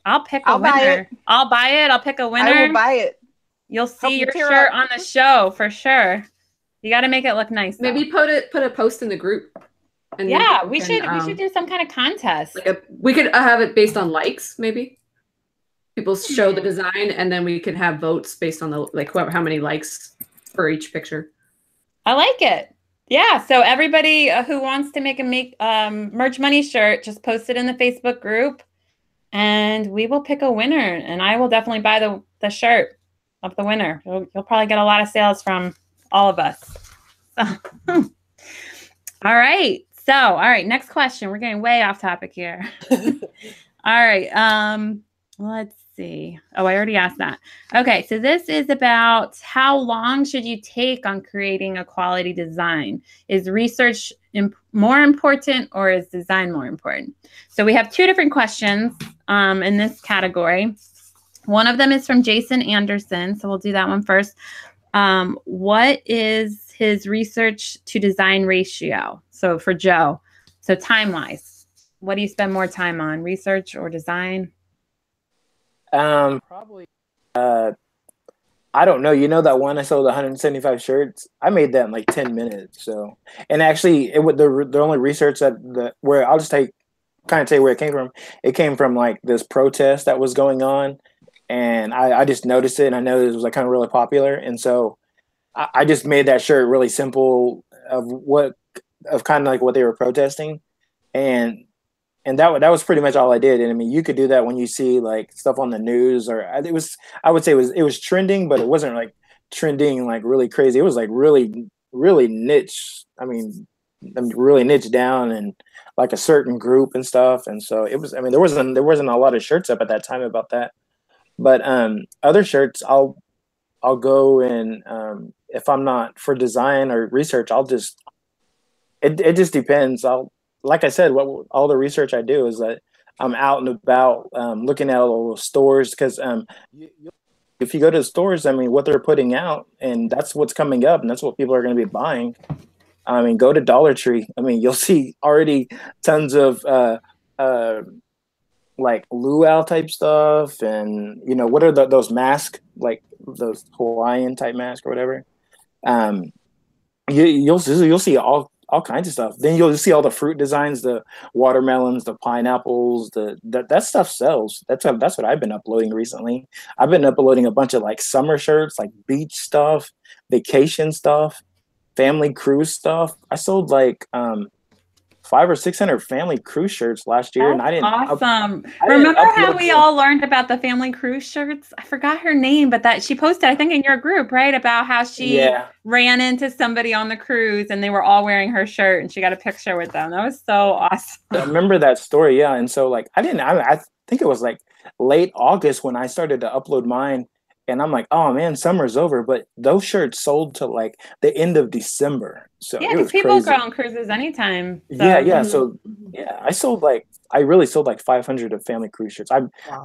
I'll pick a winner. I'll buy it. I'll pick a winner. I will buy it. You'll see your shirt on the show for sure. You got to make it look nice. Maybe put a post in the group. And we should do some kind of contest. We could have it based on likes, maybe. People show the design, and then we could have votes based on how many likes for each picture. I like it. Yeah. So everybody who wants to make Merch Money shirt, just post it in the Facebook group, and we will pick a winner. And I will definitely buy the shirt of the winner. You'll probably get a lot of sales from all of us. So, all right. Next question. We're getting way off topic here. All right. Let's see. Oh, I already asked that. Okay. So this is about how long should you take on creating a quality design? Is research more important or is design more important? So we have two different questions in this category. One of them is from Jason Anderson. So we'll do that one first. What is his research to design ratio? So for Joe, so time-wise, what do you spend more time on, research or design? Probably, I don't know. You know that one I sold 175 shirts? I made that in like 10 minutes. So, and actually the only research where I'll just tell you where it came from. It came from like this protest that was going on. And I just noticed it, and I know it was like kind of really popular. And so I just made that shirt really simple of kind of like what they were protesting. And and that was pretty much all I did. And I mean, you could do that when you see like stuff on the news, or I would say it was trending, but it wasn't like trending like really crazy. It was like really niche. I mean, really niche down and like a certain group and stuff. And so it was. I mean, there wasn't a lot of shirts up at that time about that. But other shirts, I'll go and if I'm not for design or research, it just depends. Like I said, what all the research I do is that I'm out and about looking at all those stores because if you go to the stores, I mean, what they're putting out and that's what's coming up and that's what people are going to be buying. I mean, go to Dollar Tree. I mean, you'll see already tons of like luau type stuff and what are those masks, like those Hawaiian type masks or whatever. You'll see all kinds of stuff. Then you'll see all the fruit designs, the watermelons, the pineapples, that stuff sells. That's what I've been uploading recently. I've been uploading a bunch of like summer shirts, like beach stuff, vacation stuff, family cruise stuff. I sold like 500 or 600 family cruise shirts last year. That's and I didn't awesome. Remember how we all learned about the family cruise shirts? I forgot her name, but that she posted, I think in your group, right? About how she ran into somebody on the cruise and they were all wearing her shirt and she got a picture with them. That was so awesome. I remember that story. Yeah. And so like, I think it was like late August when I started to upload mine. And I'm like, oh man, summer's over. But those shirts sold to like the end of December. So yeah, because people go on cruises anytime. So. Yeah. So yeah, I really sold like 500 of family cruise shirts.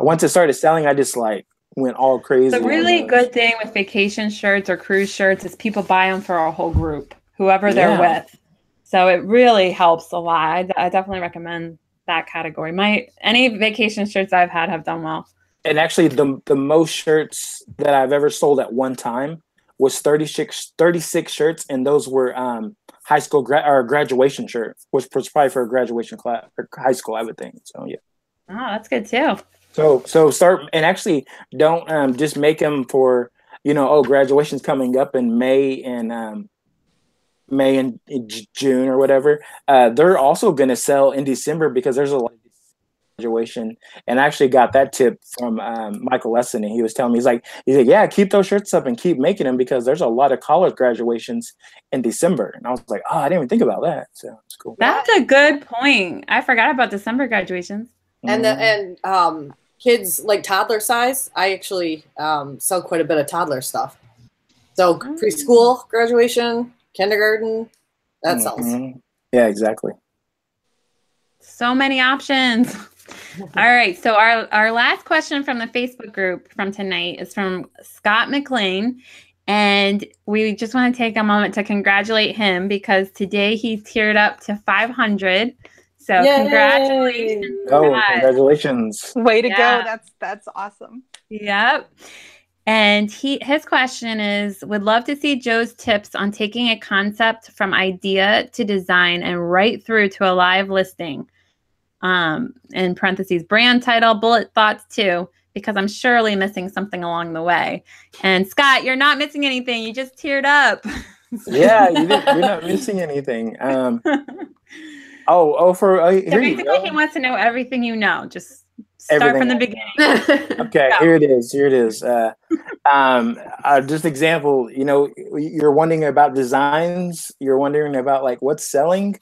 Once it started selling, I just like went all crazy. The really good thing with vacation shirts or cruise shirts is people buy them for a whole group, whoever they're with. So it really helps a lot. I definitely recommend that category. Any vacation shirts I've had have done well. And actually, the most shirts that I've ever sold at one time was 36 shirts, and those were high school or graduation shirt, which was probably for a graduation class or high school, I would think. So yeah. Oh, that's good too. So start and actually don't just make them for graduation's coming up in May and June or whatever. They're also going to sell in December because there's a lot of graduation. And I actually got that tip from Michael Lesson, and he was telling me, he's like, yeah, keep those shirts up and keep making them because there's a lot of college graduations in December. And I was like, oh, I didn't even think about that. So it's cool. That's a good point. I forgot about December graduations. And kids like toddler size, I actually sell quite a bit of toddler stuff. So preschool graduation, kindergarten, that sells. Yeah, exactly. So many options. All right. So our last question from the Facebook group from tonight is from Scott McLean. And we just want to take a moment to congratulate him because today he tiered up to 500. So yay! Congratulations. Oh, congratulations. Way to go. That's awesome. Yep. And his question is, would love to see Joe's tips on taking a concept from idea to design and right through to a live listing. In parentheses, brand title, bullet thoughts too, because I'm surely missing something along the way. And Scott, you're not missing anything. You just teared up. Yeah, you're not missing anything. Here basically he wants to know everything you know. Just start from the beginning. Okay, here it is. Just example, you're wondering about designs. You're wondering about like what's selling.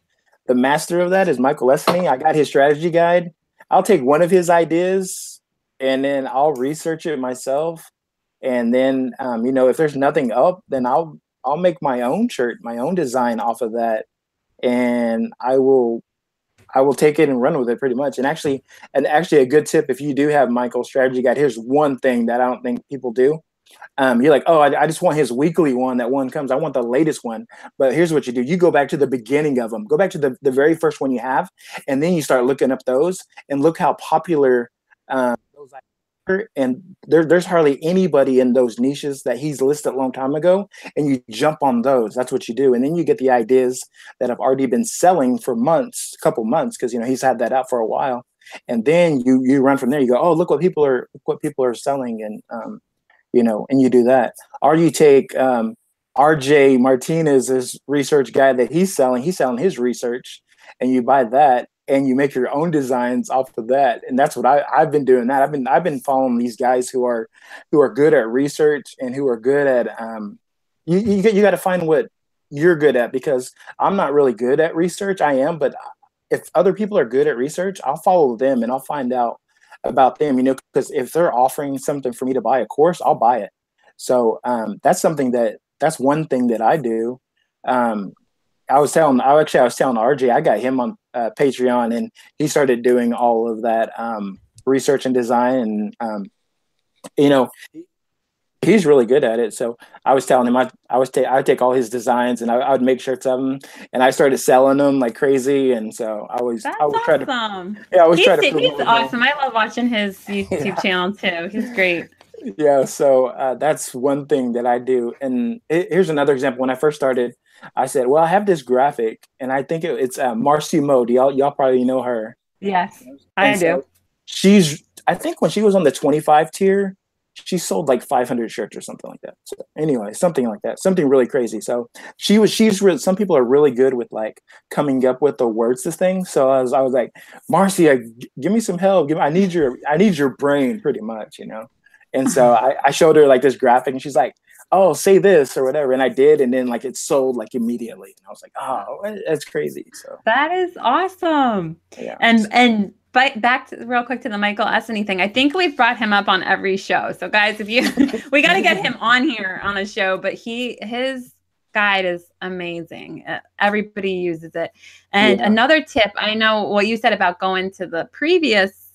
The master of that is Michael Lesney. I got his strategy guide. I'll take one of his ideas and then I'll research it myself. And then, if there's nothing up, then I'll make my own shirt, my own design off of that. And I will take it and run with it pretty much. And actually a good tip, if you do have Michael's strategy guide, here's one thing that I don't think people do. You're like, oh, I just want his weekly one. That one comes. I want the latest one. But here's what you do. You go back to the beginning of them. Go back to the very first one you have. And then you start looking up those and look how popular those are. And there's hardly anybody in those niches that he's listed a long time ago. And you jump on those. That's what you do. And then you get the ideas that have already been selling for a couple months, because, he's had that out for a while. And then you run from there. You go, oh, look what people are selling. And, and you do that. Or you take RJ Martinez's research guide that he's selling his research, and you buy that, and you make your own designs off of that. And that's what I've been doing. That I've been following these guys who are good at research and who are good at you got to find what you're good at, because I'm not really good at research. I am, but if other people are good at research, I'll follow them and I'll find out about them, because if they're offering something for me to buy a course, I'll buy it. So that's one thing that I do. I was telling RJ, I got him on Patreon, and he started doing all of that research and design, and he's really good at it. So I was telling him I would take all his designs and I would make shirts of them, and I started selling them like crazy. And so I would awesome. try to. He's awesome. I love watching his YouTube channel too. He's great. Yeah. So that's one thing that I do. And here's another example. When I first started, I said, well, I have this graphic, and I think it's Marcy Mode. Y'all probably know her. Yes, I do. I think when she was on the 25 tier, she sold like 500 shirts or something like that. So anyway, something like that, something really crazy. So some people are really good with like coming up with the words to things. So I was like, Marcy, give me some help. I need your brain, pretty much, And so I showed her like this graphic, and she's like, oh, say this or whatever. And I did. And then like it sold like immediately. And I was like, oh, that's crazy. So that is awesome. Yeah. But back real quick to the Michael Essany thing. I think we've brought him up on every show. So guys, we got to get him on here on a show, but his guide is amazing. Everybody uses it. And another tip, I know what you said about going to the previous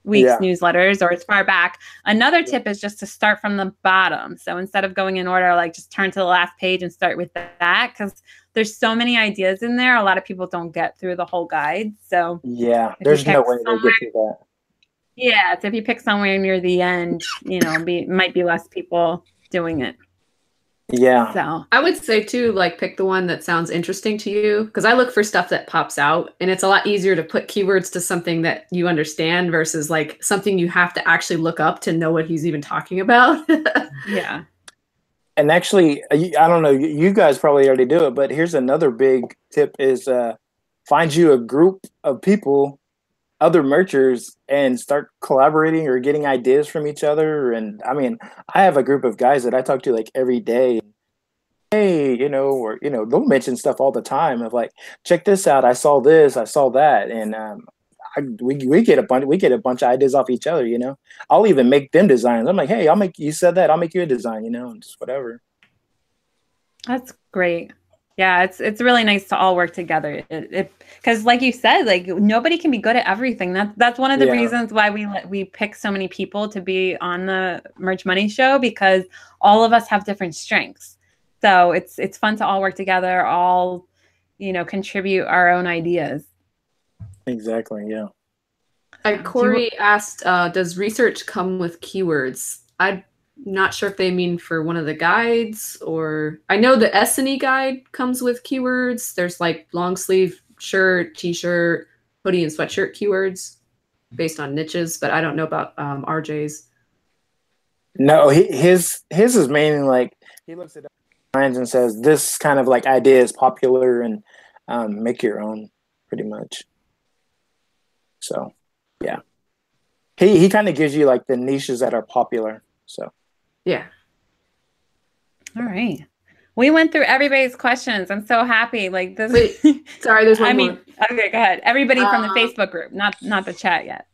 week's newsletters or as far back. Another tip is just to start from the bottom. So instead of going in order, like just turn to the last page and start with that, because there's so many ideas in there. A lot of people don't get through the whole guide. So there's no way to get through that. Yeah, so if you pick somewhere near the end, might be less people doing it. Yeah. So I would say too, like pick the one that sounds interesting to you, because I look for stuff that pops out, and it's a lot easier to put keywords to something that you understand versus like something you have to actually look up to know what he's even talking about. Yeah. And actually, I don't know, you guys probably already do it, but here's another big tip is find you a group of people, other merchers, and start collaborating or getting ideas from each other. And I mean, I have a group of guys that I talk to like every day. Hey, they'll mention stuff all the time of like, check this out. I saw this, I saw that. And we get a bunch of ideas off each other, I'll even make them designs. I'm like, hey, you said that, I'll make you a design, and just whatever. That's great. Yeah, it's really nice to all work together. Because like you said, like nobody can be good at everything. That's one of the reasons why we pick so many people to be on the Merch Money show, because all of us have different strengths. So it's fun to all work together, all contribute our own ideas. Exactly. Yeah. Corey asked, does research come with keywords? I'm not sure if they mean for one of the guides, or I know the Essany guide comes with keywords. There's like long sleeve shirt, t-shirt, hoodie, and sweatshirt keywords based on niches, but I don't know about RJ's. No, his is mainly like he looks at lines and says this kind of like idea is popular, and make your own, pretty much. So, yeah, he kind of gives you like the niches that are popular. So, yeah. All right. We went through everybody's questions. I'm so happy. Like this. Wait, sorry, there's one more. Okay, go ahead. Everybody from the Facebook group, not the chat yet.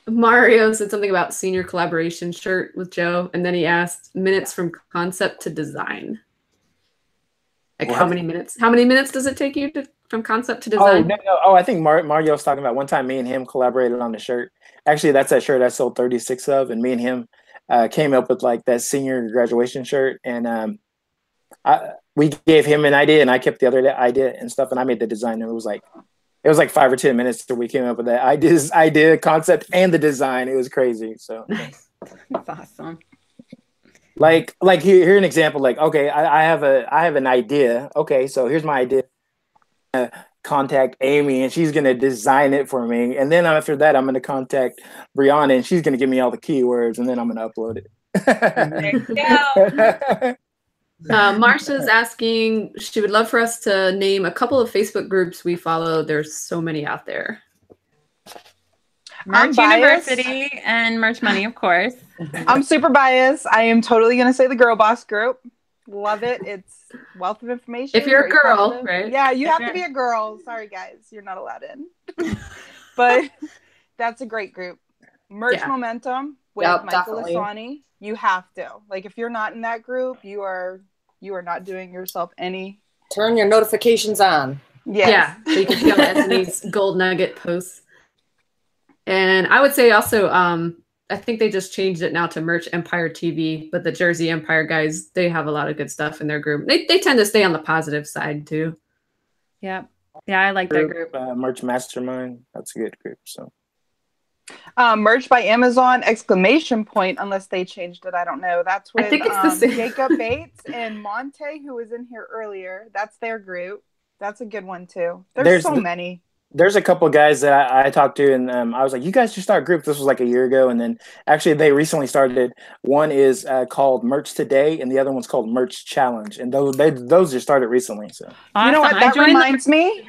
Mario said something about senior collaboration shirt with Joe, and then he asked minutes from concept to design. Like what? How many minutes does it take you from concept to design? I think Mario's talking about one time me and him collaborated on the shirt. Actually, that's that shirt I sold 36 of, and me and him came up with like that senior graduation shirt, and we gave him an idea, and I kept the other idea and stuff, and I made the design. And it was like 5 or 10 minutes till we came up with that idea, concept, and the design. It was crazy. So nice. That's awesome. Like here an example. Like, okay, I have an idea. Okay, so here's my idea. Contact Amy, and she's gonna design it for me. And then after that, I'm gonna contact Brianna, and she's gonna give me all the keywords, and then I'm gonna upload it. There you go. Marsha's asking, she would love for us to name a couple of Facebook groups we follow. There's so many out there. Merch University and Merch Money, of course. I'm super biased. I am totally going to say the Girl Boss group. Love it. It's wealth of information. If you're a girl, right? Yeah, you have to be a girl. Sorry, guys. You're not allowed in. But that's a great group. Merch Momentum with Michael Asani. You have to. Like, if you're not in that group, you are not doing yourself any. Turn your notifications on. Yes. Yeah, so you can see all Anthony's gold nugget posts. And I would say also, I think they just changed it now to Merch Empire TV, but the Jersey Empire guys, they have a lot of good stuff in their group. They tend to stay on the positive side too. Yeah. Yeah, I like that group. Merch Mastermind, that's a good group. So Merch by Amazon, ! Unless they changed it, I don't know. That's with I think it's the same. Jacob Bates and Monte, who was in here earlier. That's their group. That's a good one too. There's so many. There's a couple of guys that I talked to, and I was like, you guys should start a group. This was like a year ago. And then actually they recently started. One is called Merch Today, and the other one's called Merch Challenge. And those just started recently. So awesome. You know what? That reminds me.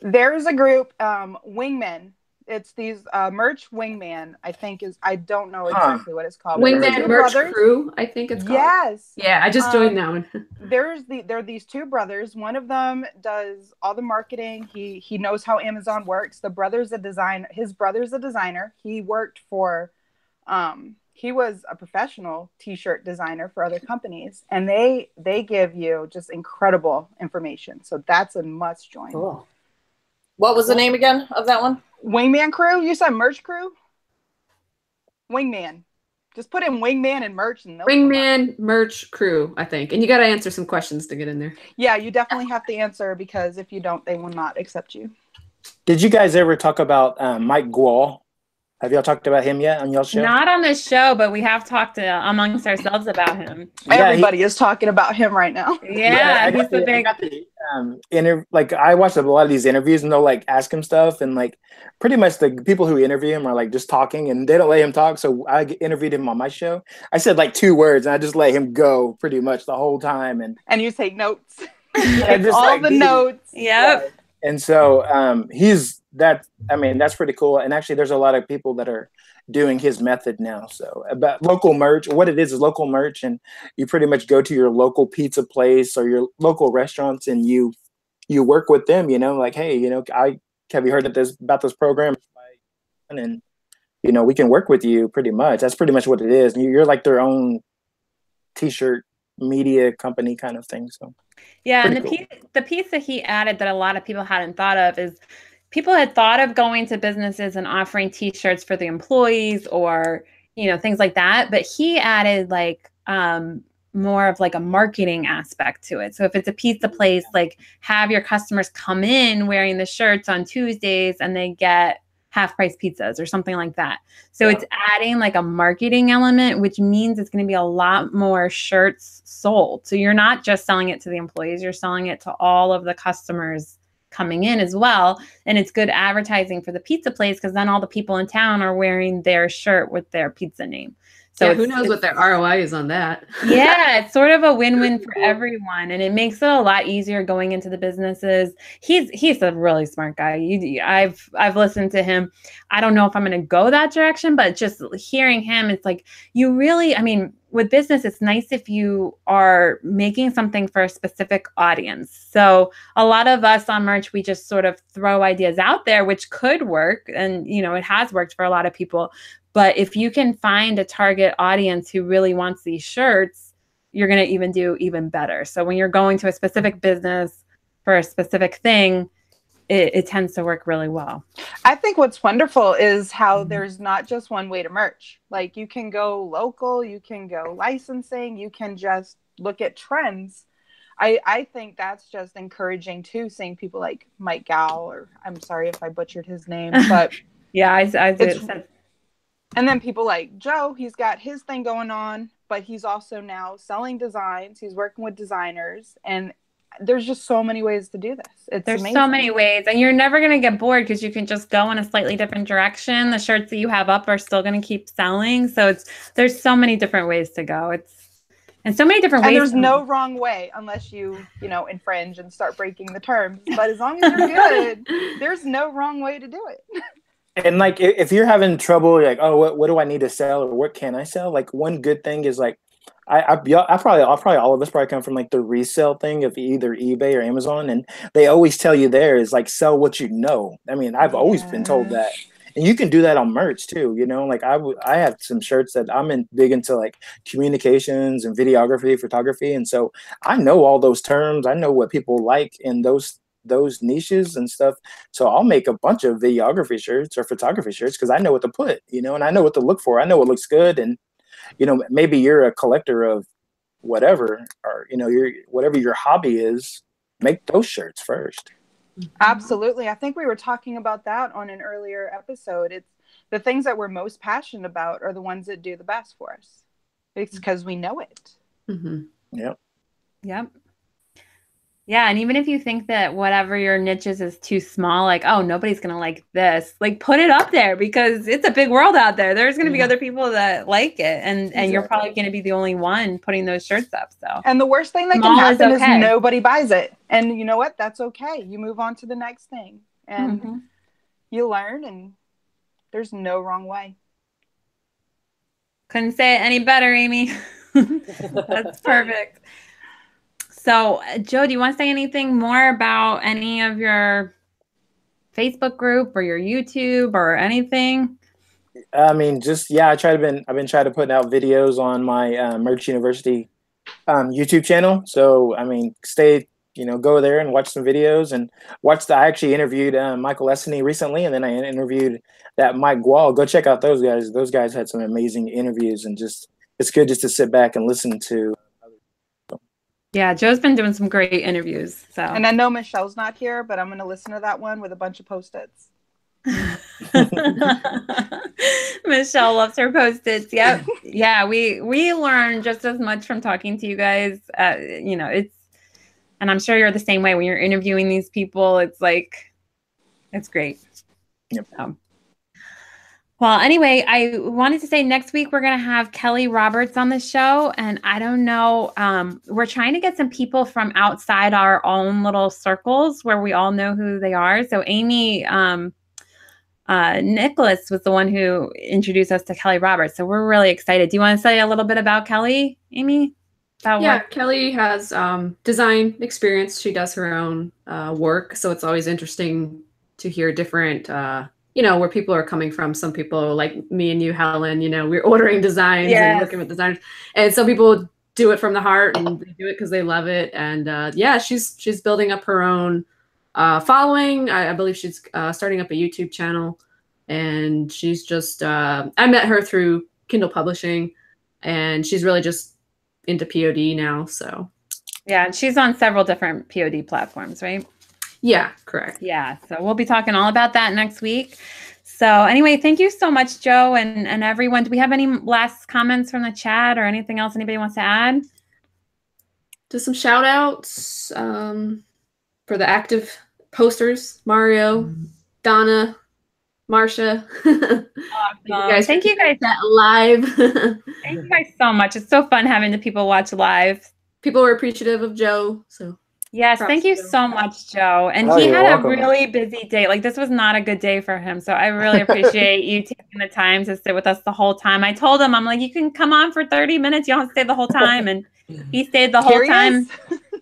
There's a group, Wingmen. It's these Merch Wingman, I think I don't know exactly what it's called. Wingman Merch Crew, I think it's called. Yes. Yeah, I just joined that one. There are these two brothers. One of them does all the marketing. He knows how Amazon works. His brother's a designer. He worked for he was a professional t-shirt designer for other companies, and they give you just incredible information. So that's a must join. Cool. What was the name again of that one? Wingman Crew? You said Merch Crew? Wingman. Just put in Wingman and Merch. And Wingman Merch Crew, I think. And you got to answer some questions to get in there. Yeah, you definitely have to answer, because if you don't, they will not accept you. Did you guys ever talk about Mike Gual? Have y'all talked about him yet on y'all's show? Not on this show, but we have talked amongst ourselves about him. Everybody is talking about him right now. Yeah, he's the big. Like, I watched a lot of these interviews, and they'll like ask him stuff, and like pretty much the people who interview him are like just talking, and they don't let him talk. So I interviewed him on my show. I said like 2 words, and I just let him go pretty much the whole time. And you take notes. Just all like, the notes. Yep. And so that's pretty cool. And actually there's a lot of people that are doing his method now. So about local merch, what it is local merch, and you pretty much go to your local pizza place or your local restaurants, and you work with them, like, hey, have you heard about this program? And we can work with you pretty much. That's pretty much what it is. You're like their own t-shirt media company kind of thing. So yeah, and the piece that he added that a lot of people hadn't thought of is people had thought of going to businesses and offering t-shirts for the employees or, things like that. But he added like more of like a marketing aspect to it. So if it's a pizza place, like have your customers come in wearing the shirts on Tuesdays and they get half-price pizzas or something like that. So it's adding like a marketing element, which means it's going to be a lot more shirts sold. So you're not just selling it to the employees, you're selling it to all of the customers coming in as well. And it's good advertising for the pizza place, because then all the people in town are wearing their shirt with their pizza name. So who knows what their ROI is on that? Yeah, it's sort of a win-win for everyone, and it makes it a lot easier going into the businesses. He's a really smart guy. I've listened to him. I don't know if I'm going to go that direction, but just hearing him, it's like with business, it's nice if you are making something for a specific audience. So a lot of us on merch, we just sort of throw ideas out there, which could work, and it has worked for a lot of people. But if you can find a target audience who really wants these shirts, you're going to do even better. So when you're going to a specific business for a specific thing, it tends to work really well. I think what's wonderful is how there's not just one way to merch. Like, you can go local, you can go licensing, you can just look at trends. I think that's just encouraging too, seeing people like Mike Gal, or I'm sorry if I butchered his name, but yeah, I did. And then people like Joe, he's got his thing going on, but he's also now selling designs. He's working with designers, and there's just so many ways to do this. There's amazing. So many ways, and you're never going to get bored because you can just go in a slightly different direction. The shirts that you have up are still going to keep selling. So there's so many different ways to go. And so many different ways. And there's no wrong way unless you infringe and start breaking the terms. But as long as you're good, there's no wrong way to do it. And like, if you're having trouble, like, oh, what do I need to sell, or what can I sell? Like, one good thing is like, I probably all of us probably come from like the resale thing of either eBay or Amazon, and they always tell you there is like, sell what you know. I mean, I've always been told that, and you can do that on merch too. Like I have some shirts that I'm big into like communications and videography, photography, and so I know all those terms. I know what people like in those niches and stuff. So I'll make a bunch of videography shirts or photography shirts because I know what to put, and I know what to look for. I know what looks good. And, maybe you're a collector of whatever, or, whatever your hobby is, make those shirts first. Absolutely. I think we were talking about that on an earlier episode. It's the things that we're most passionate about are the ones that do the best for us. It's because we know it. Mm-hmm. Yep. Yeah, and even if you think that whatever your niche is too small, like, oh, nobody's going to like this, like put it up there because it's a big world out there. There's going to be other people that like it. And you're probably going to be the only one putting those shirts up. So, and the worst thing that can happen is nobody buys it. And you know what? That's okay. You move on to the next thing and you learn, and there's no wrong way. Couldn't say it any better, Amy. That's perfect. So, Joe, do you want to say anything more about any of your Facebook group or your YouTube or anything? I mean, I've been trying to put out videos on my Merch University YouTube channel. So, I mean, go there and watch some videos and I actually interviewed Michael Essany recently, and then I interviewed that Mike Gual. Go check out those guys. Those guys had some amazing interviews, and it's good just to sit back and listen to. Yeah, Joe's been doing some great interviews. So, and I know Michelle's not here, but I'm going to listen to that one with a bunch of Post-its. Michelle loves her Post-its. Yep. Yeah, we learn just as much from talking to you guys. And I'm sure you're the same way when you're interviewing these people. It's like, it's great. Yep. Well, anyway, I wanted to say next week we're going to have Kelly Roberts on the show. And I don't know, we're trying to get some people from outside our own little circles where we all know who they are. So Amy Nicholas was the one who introduced us to Kelly Roberts. So we're really excited. Do you want to say a little bit about Kelly, Amy? Kelly has design experience. She does her own work. So it's always interesting to hear different where people are coming from. Some people like me and you, Helen, we're ordering designs and looking at designers. And some people do it from the heart and they do it because they love it. And she's building up her own following. I believe she's starting up a YouTube channel. And she's just, I met her through Kindle Publishing, and she's really just into POD now. So yeah, and she's on several different POD platforms, right? Yeah, correct. Yeah. So we'll be talking all about that next week. So anyway, thank you so much, Joe, and everyone. Do we have any last comments from the chat or anything else anybody wants to add? Just some shout outs for the active posters, Mario, Donna, Marsha. Awesome. Thank you guys that live. Thank you guys so much. It's so fun having the people watch live. People were appreciative of Joe, so yes, thank you so much, Joe. And he had a really busy day. Like, this was not a good day for him. So I really appreciate you taking the time to sit with us the whole time. I told him, I'm like, you can come on for 30 minutes. You don't stay the whole time. And he stayed the whole time.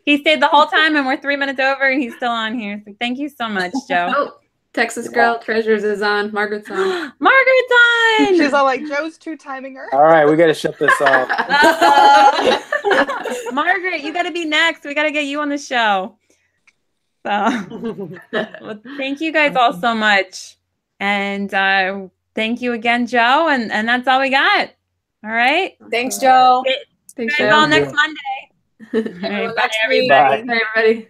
He stayed the whole time, and we're 3 minutes over, and he's still on here. So thank you so much, Joe. Oh, Texas Girl Treasures is on. Margaret's on. Margaret's on. She's all like, Joe's two-timing her. All right, we got to shut this off. Margaret, you got to be next. We got to get you on the show. So, well, thank you guys all so much. And thank you again, Joe. And that's all we got. All right. Thanks, Joe. Thanks, Joe. All next Monday. All right, bye, everybody. Bye, everybody.